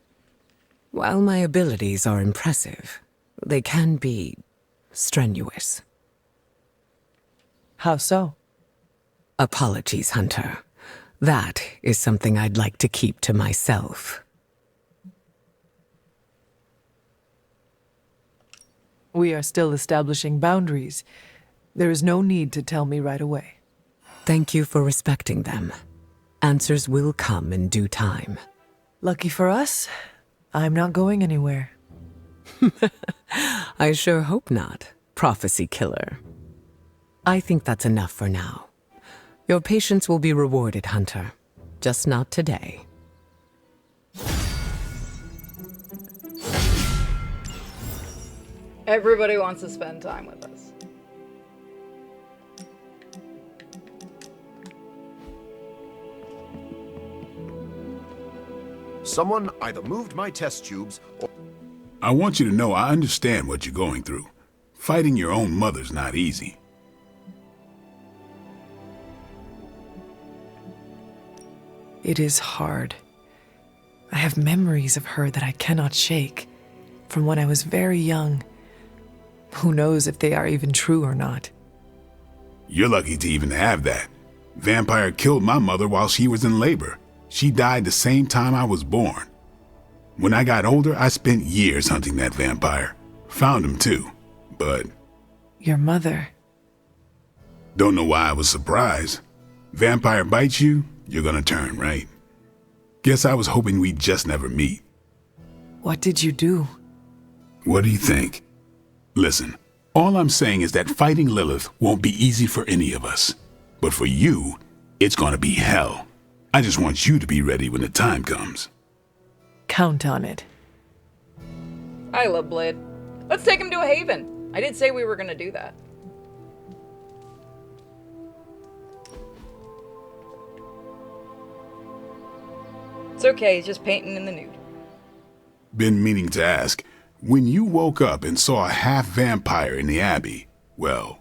While my abilities are impressive, they can be strenuous. How so? Apologies, Hunter. That is something I'd like to keep to myself. We are still establishing boundaries. There is no need to tell me right away. Thank you for respecting them. Answers will come in due time. Lucky for us, I'm not going anywhere. I sure hope not, prophecy killer. I think that's enough for now. Your patience will be rewarded, Hunter. Just not today. Everybody wants to spend time with us. Someone either moved my test tubes or... I want you to know I understand what you're going through. Fighting your own mother's not easy. It is hard. I have memories of her that I cannot shake, from when I was very young. Who knows if they are even true or not? You're lucky to even have that. Vampire killed my mother while she was in labor. She died the same time I was born. When I got older, I spent years hunting that vampire. Found him too, but... Your mother... Don't know why I was surprised. Vampire bites you, you're gonna turn, right? Guess I was hoping we'd just never meet. What did you do? What do you think? Listen, all I'm saying is that fighting Lilith won't be easy for any of us. But for you, it's gonna be hell. I just want you to be ready when the time comes. Count on it. I love Blade. Let's take him to a haven. I did say we were gonna do that. It's okay, he's just painting in the nude. Been meaning to ask, when you woke up and saw a half-vampire in the Abbey, well,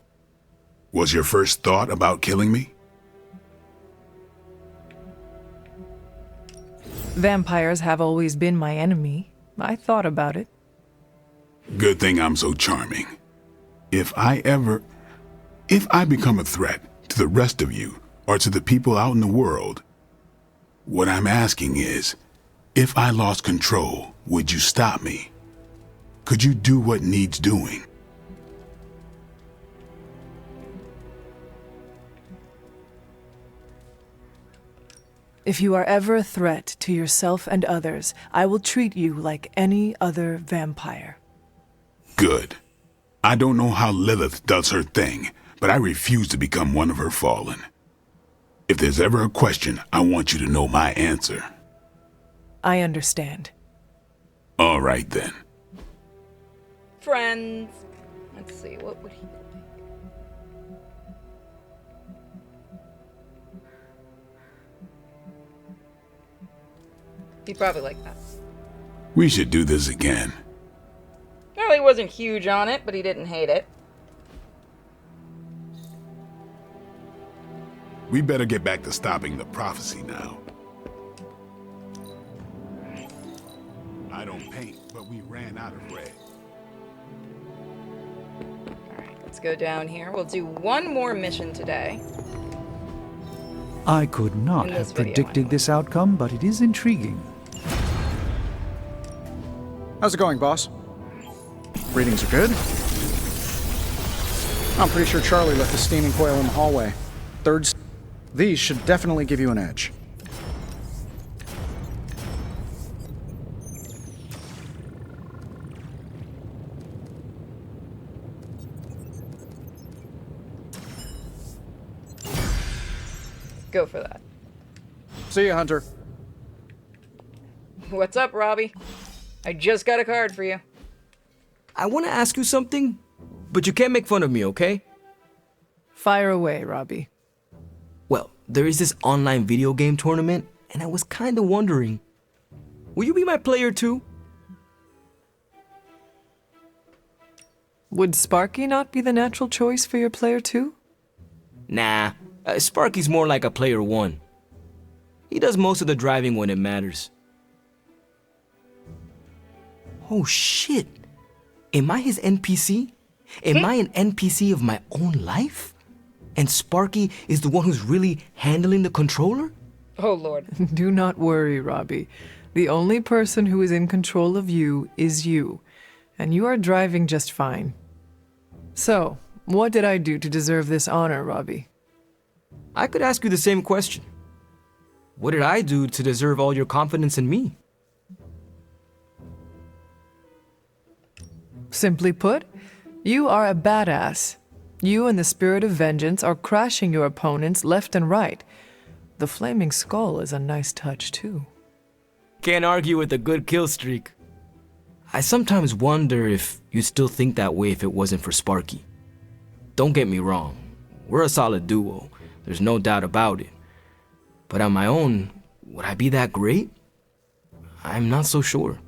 was your first thought about killing me? Vampires have always been my enemy. I thought about it. Good thing I'm so charming. If I become a threat to the rest of you, or to the people out in the world, what I'm asking is, if I lost control, would you stop me? Could you do what needs doing? If you are ever a threat to yourself and others, I will treat you like any other vampire. Good. I don't know how Lilith does her thing, but I refuse to become one of her fallen. If there's ever a question, I want you to know my answer. I understand. All right, then. Friends. Let's see, what would he think? He'd probably like that. We should do this again. Well, he wasn't huge on it, but he didn't hate it. We better get back to stopping the prophecy now. I don't paint, but we ran out of red. Alright, let's go down here. We'll do one more mission today. I could not In this have video, predicted this outcome, but it is intriguing. How's it going, boss? Readings are good. I'm pretty sure Charlie left the steaming coil in the hallway. These should definitely give you an edge. Go for that. See ya, Hunter. What's up, Robbie? I just got a card for you. I want to ask you something, but you can't make fun of me, okay? Fire away, Robbie. Well, there is this online video game tournament, and I was kind of wondering, will you be my player too? Would Sparky not be the natural choice for your player too? Nah, Sparky's more like a player one. He does most of the driving when it matters. Oh shit! Am I his NPC? Am I an NPC of my own life? And Sparky is the one who's really handling the controller? Oh lord. Do not worry, Robbie. The only person who is in control of you is you, and you are driving just fine. So, what did I do to deserve this honor, Robbie? I could ask you the same question. What did I do to deserve all your confidence in me? Simply put, you are a badass. You and the Spirit of Vengeance are crashing your opponents left and right. The Flaming Skull is a nice touch, too. Can't argue with a good kill streak. I sometimes wonder if you'd still think that way if it wasn't for Sparky. Don't get me wrong, we're a solid duo, there's no doubt about it. But on my own, would I be that great? I'm not so sure.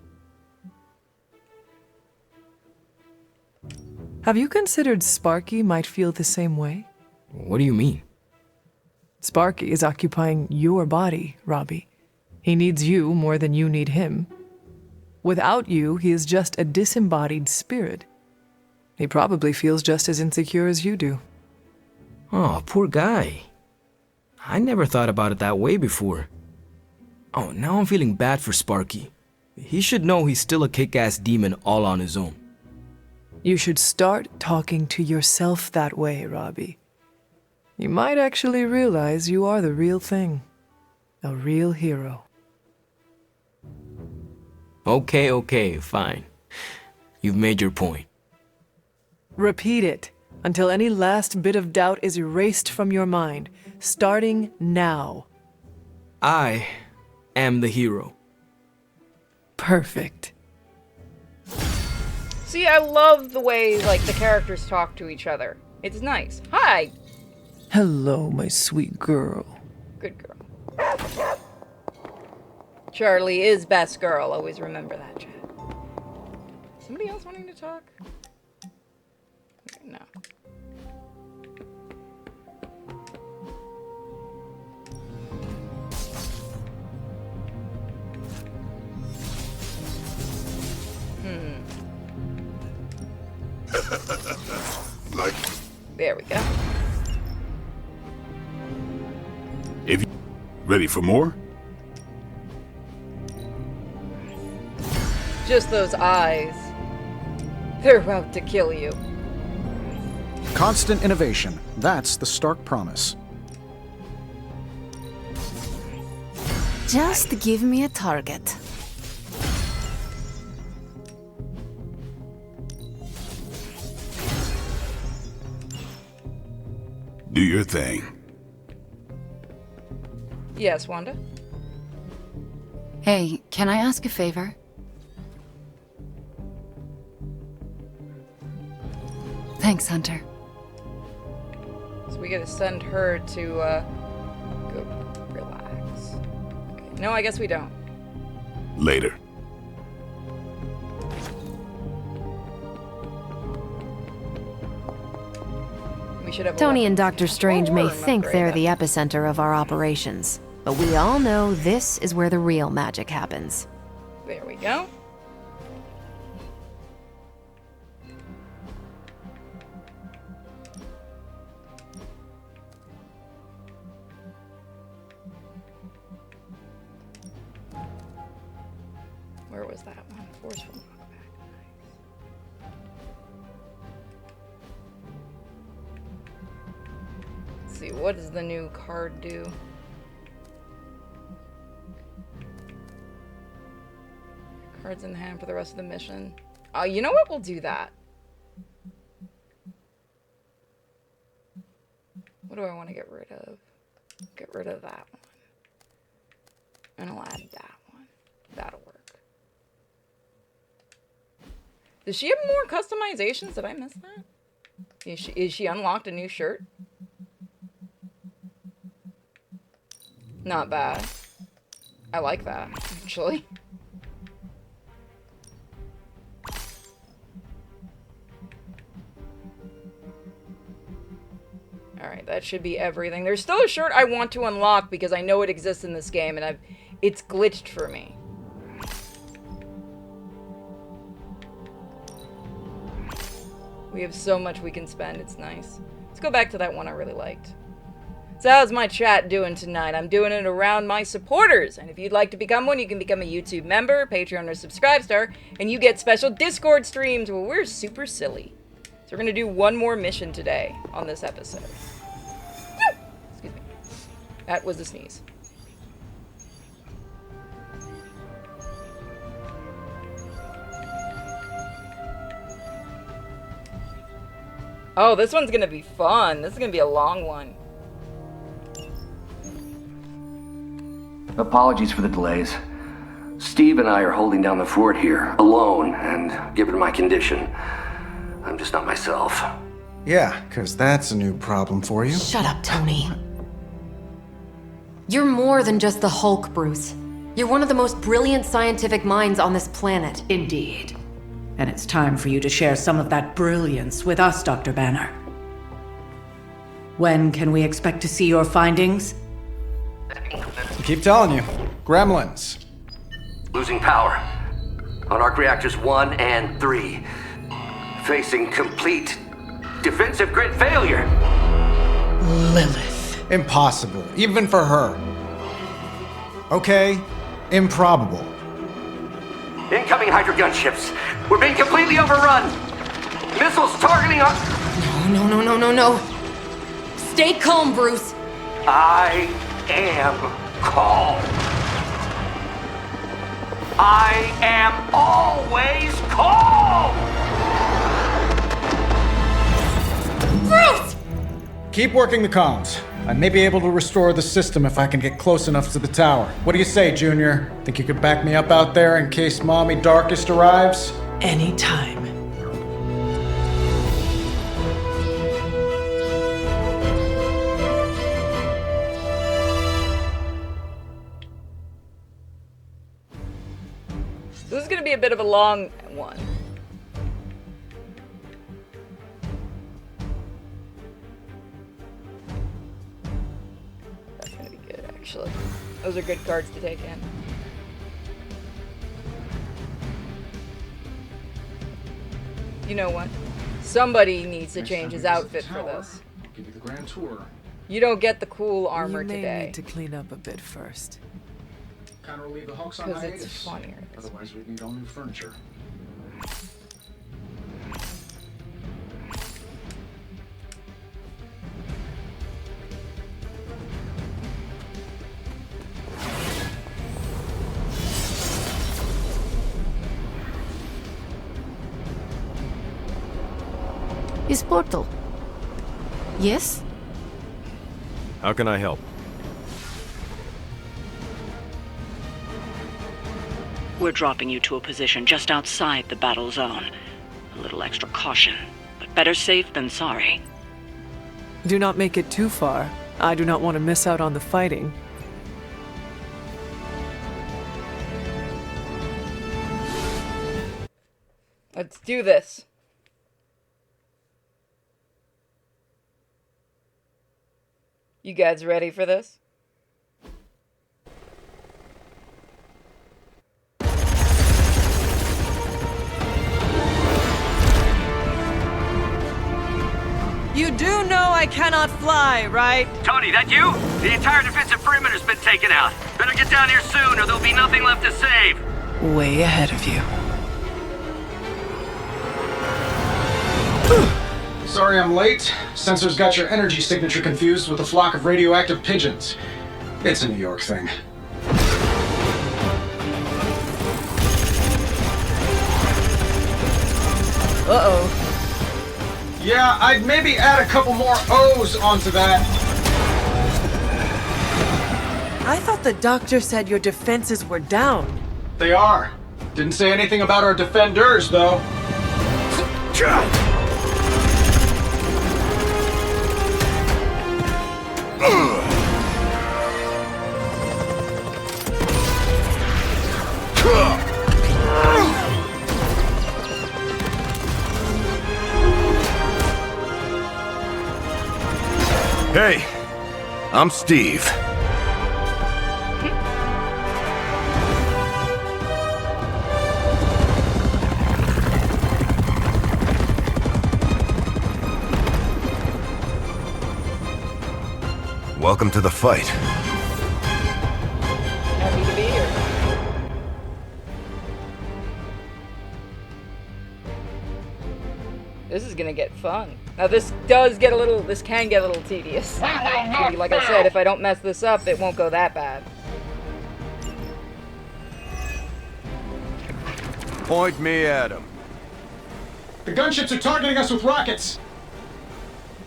Have you considered Sparky might feel the same way? What do you mean? Sparky is occupying your body, Robbie. He needs you more than you need him. Without you, he is just a disembodied spirit. He probably feels just as insecure as you do. Oh, poor guy. I never thought about it that way before. Oh, now I'm feeling bad for Sparky. He should know he's still a kick-ass demon all on his own. You should start talking to yourself that way, Robbie. You might actually realize you are the real thing. A real hero. Okay, fine. You've made your point. Repeat it until any last bit of doubt is erased from your mind, starting now. I am the hero. Perfect. See, I love the way, like, the characters talk to each other. It's nice. Hi! Hello, my sweet girl. Good girl. Charlie is best girl. Always remember that, Chad. Somebody else wanting to talk? No. Like, There we go. if you ready for more? Just those eyes. They're out to kill you. Constant innovation. That's the Stark promise. Just give me a target. Do your thing. Yes, Wanda? Hey, can I ask a favor? Thanks, Hunter. So we gotta send her to, go relax. Okay. No, I guess we don't. Later. We should have Tony and Dr. Strange may room think upgrade they're then. the epicenter of our operations, but we all know this is where the real magic happens. There we go. Where was that one? Forceful knockback. Nice. Let's see, what does the new card do? Cards in hand for the rest of the mission. Oh, you know what? We'll do that. What do I want to get rid of? Get rid of that one. And I'll add that one. That'll work. Does she have more customizations? Did I miss that? Is she unlocked a new shirt? Not bad. I like that, actually. Alright, that should be everything. There's still a shirt I want to unlock because I know it exists in this game and it's glitched for me. We have so much we can spend, it's nice. Let's go back to that one I really liked. So how's my chat doing tonight? I'm doing it around my supporters. And if you'd like to become one, you can become a YouTube member, Patreon, or Subscribe Star, and you get special Discord streams where we're super silly. So we're gonna do one more mission today on this episode. Excuse me. That was a sneeze. Oh, this one's gonna be fun. This is gonna be a long one. Apologies for the delays. Steve and I are holding down the fort here, alone, and given my condition, I'm just not myself. Yeah, because that's a new problem for you. Shut up, Tony. You're more than just the Hulk, Bruce. You're one of the most brilliant scientific minds on this planet. Indeed. And it's time for you to share some of that brilliance with us, Dr. Banner. When can we expect to see your findings? I keep telling you. Gremlins. Losing power. On arc reactors 1 and 3. Facing complete defensive grid failure. Lilith. Impossible, even for her. Okay, improbable. Incoming Hydra gunships. We're being completely overrun. Missiles targeting us. No. Stay calm, Bruce. I am calm. I am always calm. Bruce! Keep working the comms. I may be able to restore the system if I can get close enough to the tower. What do you say, Junior? Think you could back me up out there in case Mommy Darkest arrives? Anytime. This is gonna be a bit of a long one. That's gonna be good, actually. Those are good cards to take in. You know what? Somebody needs to change his outfit for this. I'll give you the grand tour. You don't get the cool armor you may today. need to clean up a bit first. Kind of relieve the Hulks on Because it's hiatus. funnier. Otherwise, we'd need all new furniture. Is Portal. Yes? How can I help? We're dropping you to a position just outside the battle zone. A little extra caution, but better safe than sorry. Do not make it too far. I do not want to miss out on the fighting. Let's do this. You guys ready for this? You do know I cannot fly, right? Tony, that you? The entire defensive perimeter's been taken out. Better get down here soon or there'll be nothing left to save. Way ahead of you. Sorry I'm late. Sensors got your energy signature confused with a flock of radioactive pigeons. It's a New York thing. Uh-oh. Yeah, I'd maybe add a couple more O's onto that. I thought the doctor said your defenses were down. They are. Didn't say anything about our defenders, though. Hey, I'm Steve. Welcome to the fight. Happy to be here. This is gonna get fun. Now this can get a little tedious. Like I said, if I don't mess this up, it won't go that bad. Point me at him. The gunships are targeting us with rockets.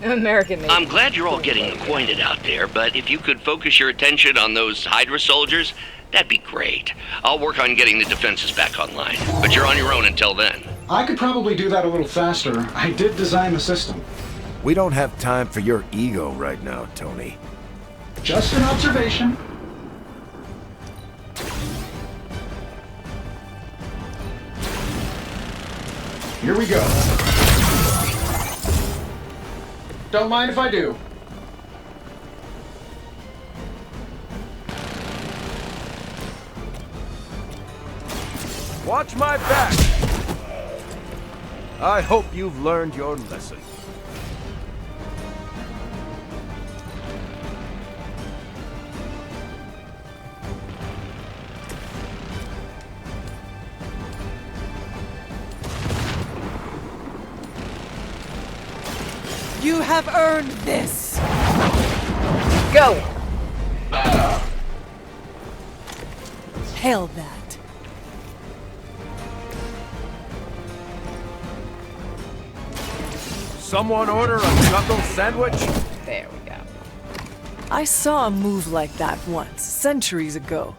American made. I'm glad you're all getting acquainted out there, but if you could focus your attention on those Hydra soldiers, that'd be great. I'll work on getting the defenses back online, but you're on your own until then. I could probably do that a little faster. I did design the system. We don't have time for your ego right now, Tony. Just an observation. Here we go. Don't mind if I do. Watch my back! I hope you've learned your lesson. You have earned this. Go. Hail that. Someone order a knuckle sandwich? There we go. I saw a move like that once, centuries ago.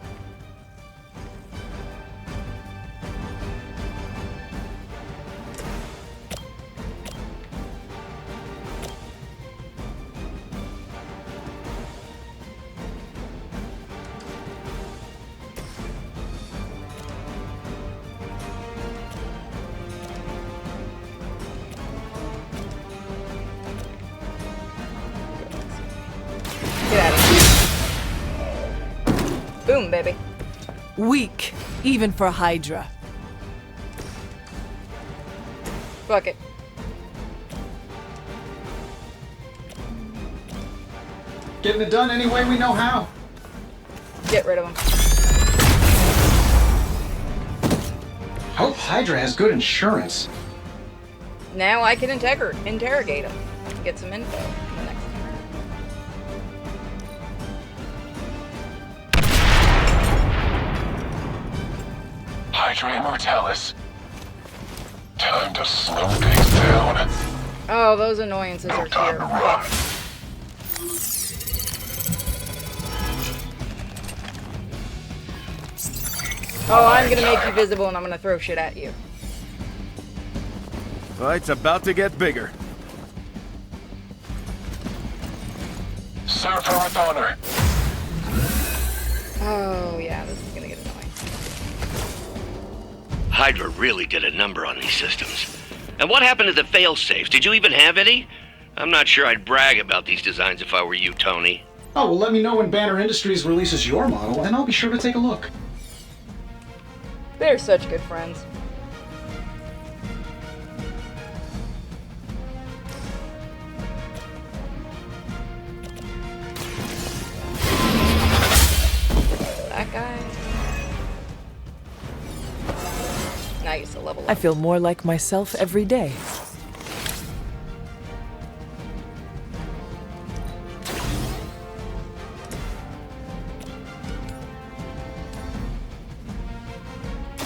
Get out of here. Boom, baby. Weak, even for Hydra. Fuck it. Getting it done any way we know how. Get rid of him. Hope Hydra has good insurance. Now I can interrogate him. Get some info in the next turn. Hydra Immortalis. Time to slow things down. Oh, those annoyances are here. Fuck. Oh, I'm gonna make you visible and I'm gonna throw shit at you. Fight's about to get bigger. Serve her with honor. Oh, yeah, this is gonna get annoying. Hydra really did a number on these systems. And what happened to the fail-safes? Did you even have any? I'm not sure I'd brag about these designs if I were you, Tony. Oh, well, let me know when Banner Industries releases your model, and I'll be sure to take a look. They're such good friends. That guy. Nice, a level up. I feel more like myself every day.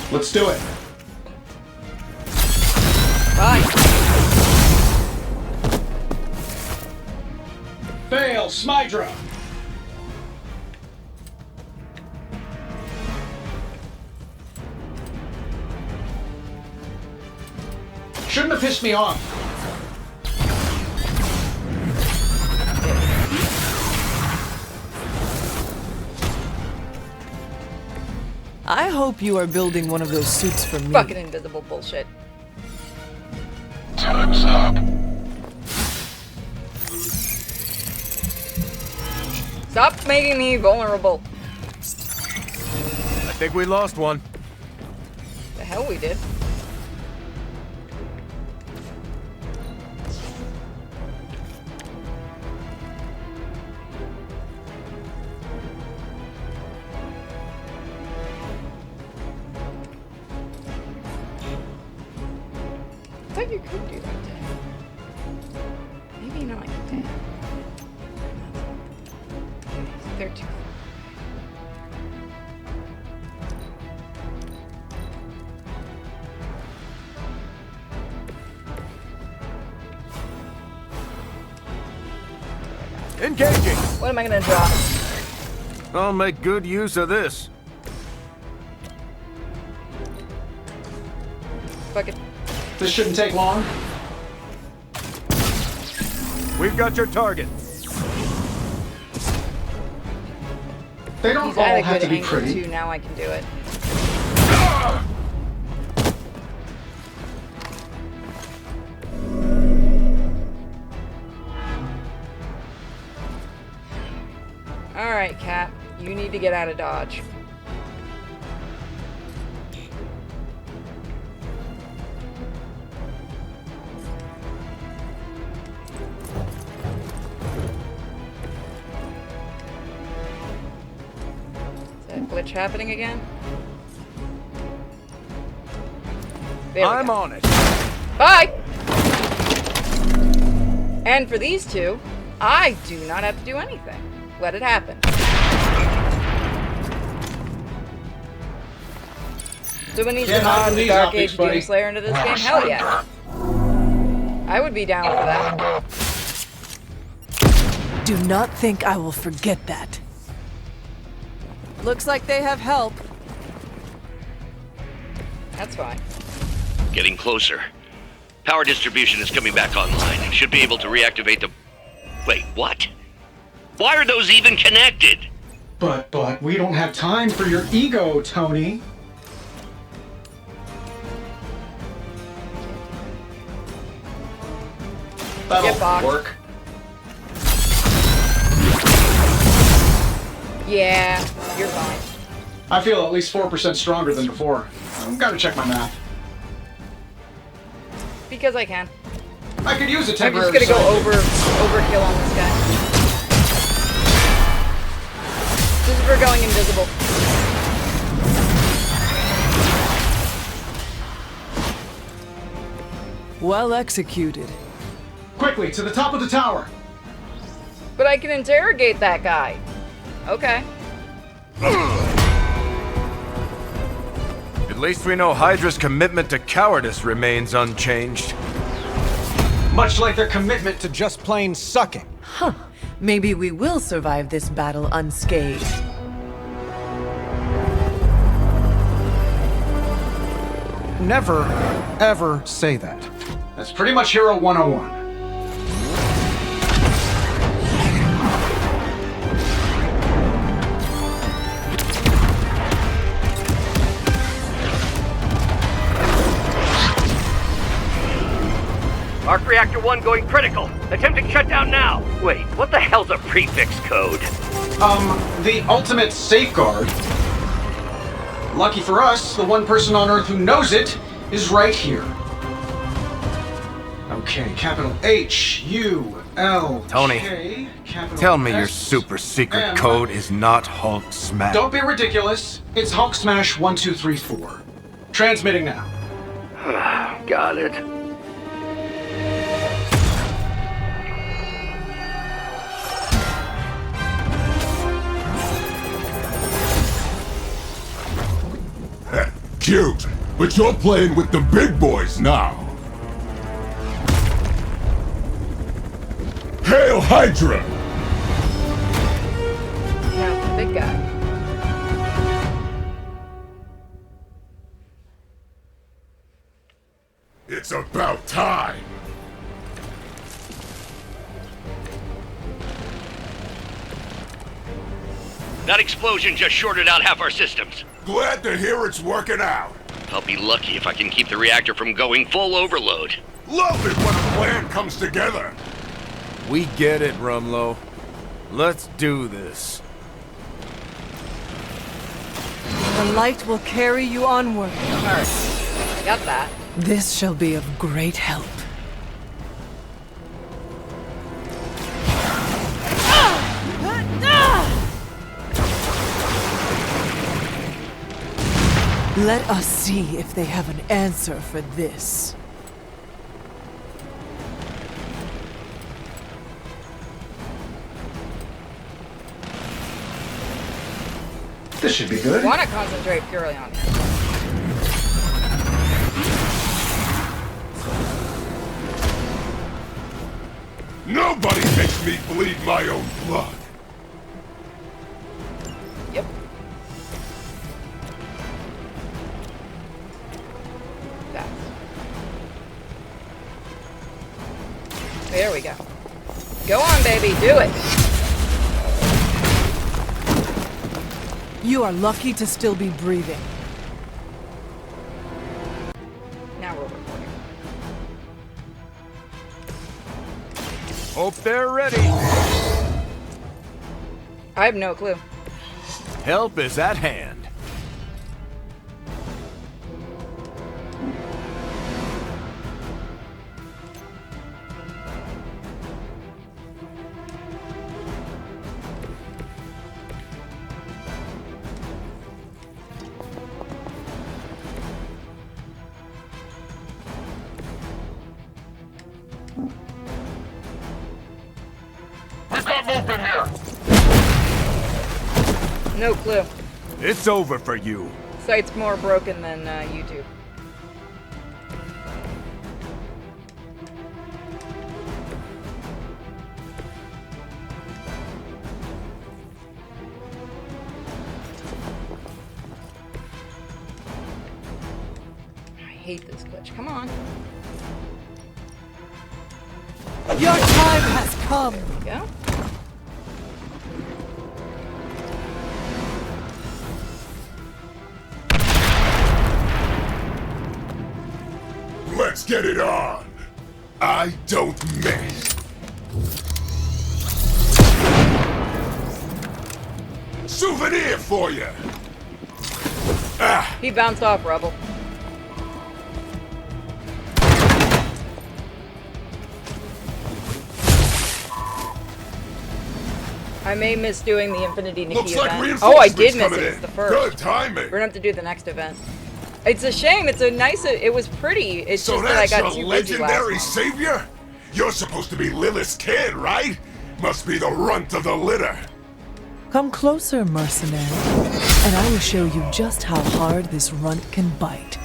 Let's do it. Bye. Fail, Smydra. Shouldn't have pissed me off. I hope you are building one of those suits for me. Fucking invisible bullshit. Time's up. Stop making me vulnerable. I think we lost one. The hell we did. I thought you could do that. Maybe not. They're too. Engaging! What am I gonna drop? I'll make good use of this. Fuck it. This shouldn't take long. We've got your target. They don't He's all at a have good to be angle pretty. too. Now I can do it. All right, Cap. You need to get out of Dodge. Is that glitch happening again? There we I'm go. on it. Bye! And for these two, I do not have to do anything. Let it happen. Someone needs to mod the Dark Age Demon Slayer into this game? Hell yeah. I would be down for that. Do not think I will forget that. Looks like they have help. That's fine. Getting closer. Power distribution is coming back online and should be able to reactivate the... Wait, what? Why are those even connected? But we don't have time for your ego, Tony. That'll work. Yeah, you're fine. I feel at least 4% stronger than before. I've got to check my math. Because I can. I could use a I'm temporary just gonna go side. overkill on this guy. This is for going invisible. Well executed. Quickly, to the top of the tower. But I can interrogate that guy. Okay. At least we know Hydra's commitment to cowardice remains unchanged. much like their commitment to just plain sucking. Huh. Maybe we will survive this battle unscathed. Never, ever say that. That's pretty much Hero 101. Arc Reactor 1 going critical. Attempting shutdown now. Wait, what the hell's a prefix code? The ultimate safeguard. Lucky for us, the one person on Earth who knows it is right here. Okay, capital H-U-L-K. Tony, capital tell me your S, super secret M. code is not Hulk Smash. Don't be ridiculous. It's Hulk Smash 1234. Transmitting now. Got it. Cute, but you're playing with the big boys now. Hail Hydra! Yeah, it's the big guy. It's about time. That explosion just shorted out half our systems. Glad to hear it's working out. I'll be lucky if I can keep the reactor from going full overload. Love it when a plan comes together. We get it, Rumlow. Let's do this. The light will carry you onward. Alright. Got that. This shall be of great help. Let us see if they have an answer for this. This should be good. I want to concentrate purely on him. Nobody makes me bleed my own blood. Yep. That. There we go. Go on, baby, do it. You are lucky to still be breathing. Now we're recording. Hope they're ready. I have no clue. Help is at hand. No clue. It's over for you. Site's more broken than YouTube. I hate this glitch. Come on. Your time has come. There we go. Let's get it on. I don't miss. Souvenir for you. He bounced off, Rebel. I may miss doing the Infinity Nikki Looks like event. Oh, I did miss coming it. It's in. the first. Good timing. We're gonna have to do the next event. It's a shame. It's a nice. It was pretty. It's So just that I that's got your too busy last legendary month. savior? You're supposed to be Lilith's kid, right? Must be the runt of the litter. Come closer, mercenary, and I will show you just how hard this runt can bite.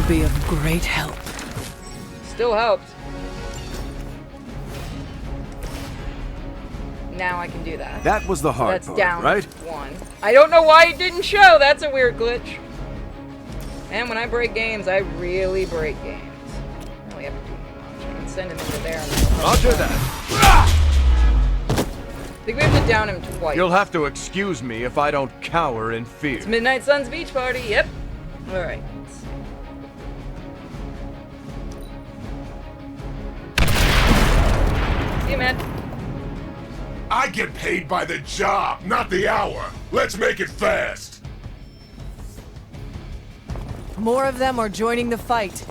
will be of great help. Still helped. Now I can do that. That was the hard That's part, down right? 1. I don't know why it didn't show. That's a weird glitch. And when I break games, I really break games. I don't really have to do much. I can send him into there. And Roger that. I think we have to down him twice. You'll have to excuse me if I don't cower in fear. It's Midnight Sun's beach party. Yep. All right. See you, man. I get paid by the job, not the hour. Let's make it fast. More of them are joining the fight.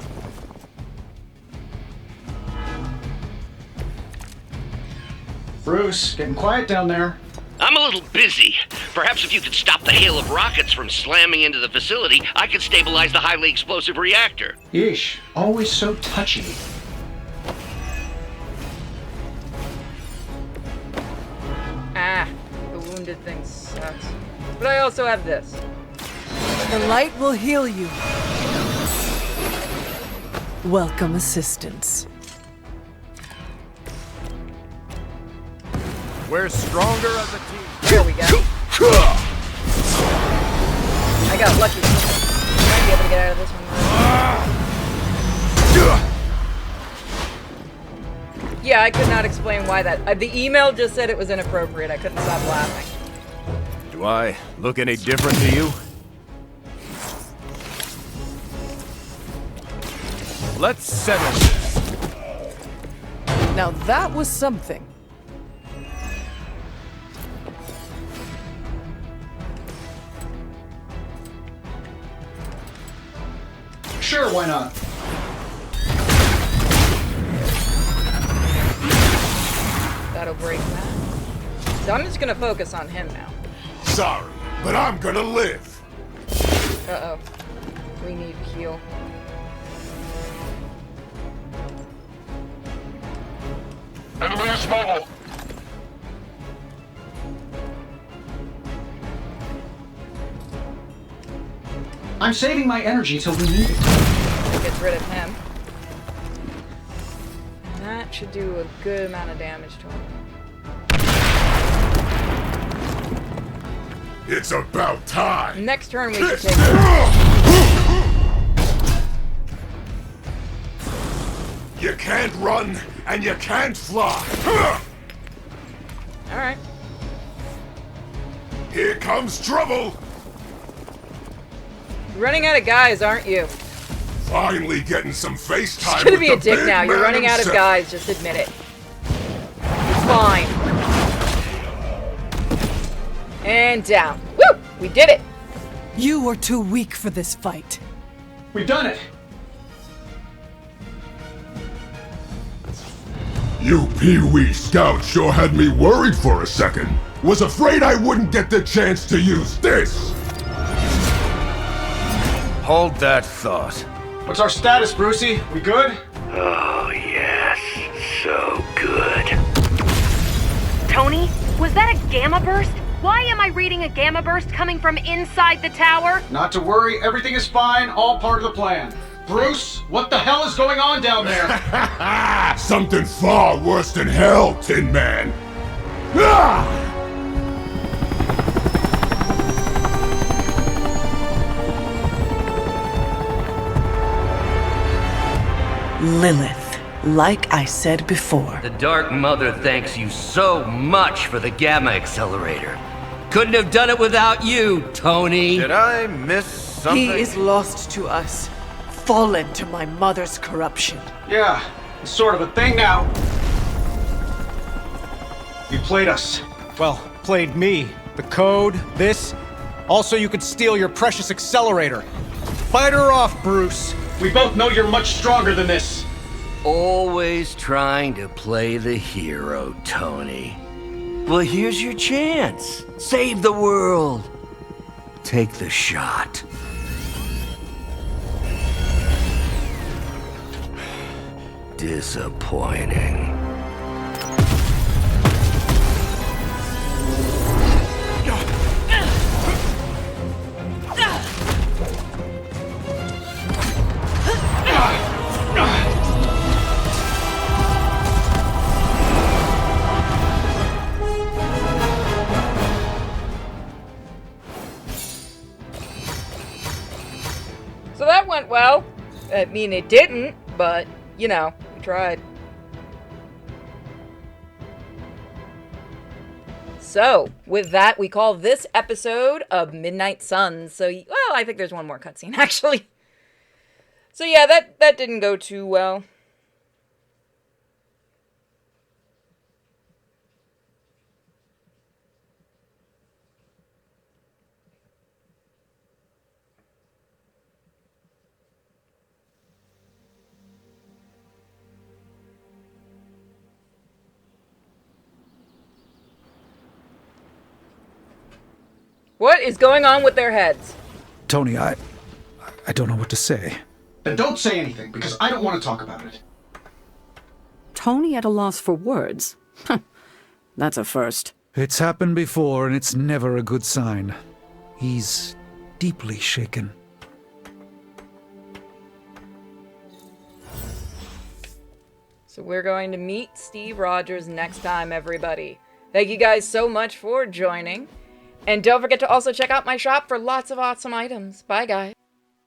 Bruce, getting quiet down there. I'm a little busy. Perhaps if you could stop the hail of rockets from slamming into the facility, I could stabilize the highly explosive reactor. Yeesh, always so touchy. Ah, the wounded thing sucks. But I also have this. The light will heal you. Welcome assistance. We're stronger as a team. There we go. I got lucky. Might be able to get out of this one. Yeah, I could not explain why that. The email just said it was inappropriate. I couldn't stop laughing. Do I look any different to you? Let's settle this. Now that was something. Sure, why not? That'll break that. So I'm just gonna focus on him now. Sorry, but I'm gonna live. Uh-oh. We need heal. Enemy is mobile. I'm saving my energy till we need it. That gets rid of him. And that should do a good amount of damage to him. It's about time. Next turn we should take You can't run and you can't fly. Alright. Here comes trouble. You're running out of guys, aren't you? Finally getting some face time. You're gonna be a with the dick big now. You're man running out of himself. guys. Just admit it. It's fine. And down. Woo! We did it. You were too weak for this fight. We've done it. You Pee-wee Scout sure had me worried for a second. Was afraid I wouldn't get the chance to use this. Hold that thought. What's our status, Brucey? We good? Oh, yes. So good. Tony, was that a gamma burst? Why am I reading a gamma burst coming from inside the tower? Not to worry, everything is fine, all part of the plan. Bruce, what the hell is going on down there? Something far worse than hell, Tin Man. Ah! Lilith, like I said before. The Dark Mother thanks you so much for the Gamma Accelerator. Couldn't have done it without you, Tony. Did I miss something? He is lost to us, fallen to my mother's corruption. Yeah, it's sort of a thing now. You played us. Well, played me. The code, this. Also, you could steal your precious accelerator. Fight her off, Bruce. We both know you're much stronger than this. Always trying to play the hero, Tony. Well, here's your chance. Save the world. Take the shot. Disappointing. well. I mean, it didn't, but, you know, we tried. So, with that, we call this episode of Midnight Suns. So, well, I think there's one more cutscene, actually. So, yeah, that didn't go too well. What is going on with their heads? Tony, I don't know what to say. Then don't say anything, because I don't want to talk about it. Tony at a loss for words? That's a first. It's happened before, and it's never a good sign. He's deeply shaken. So we're going to meet Steve Rogers next time, everybody. Thank you guys so much for joining. And don't forget to also check out my shop for lots of awesome items. Bye, guys.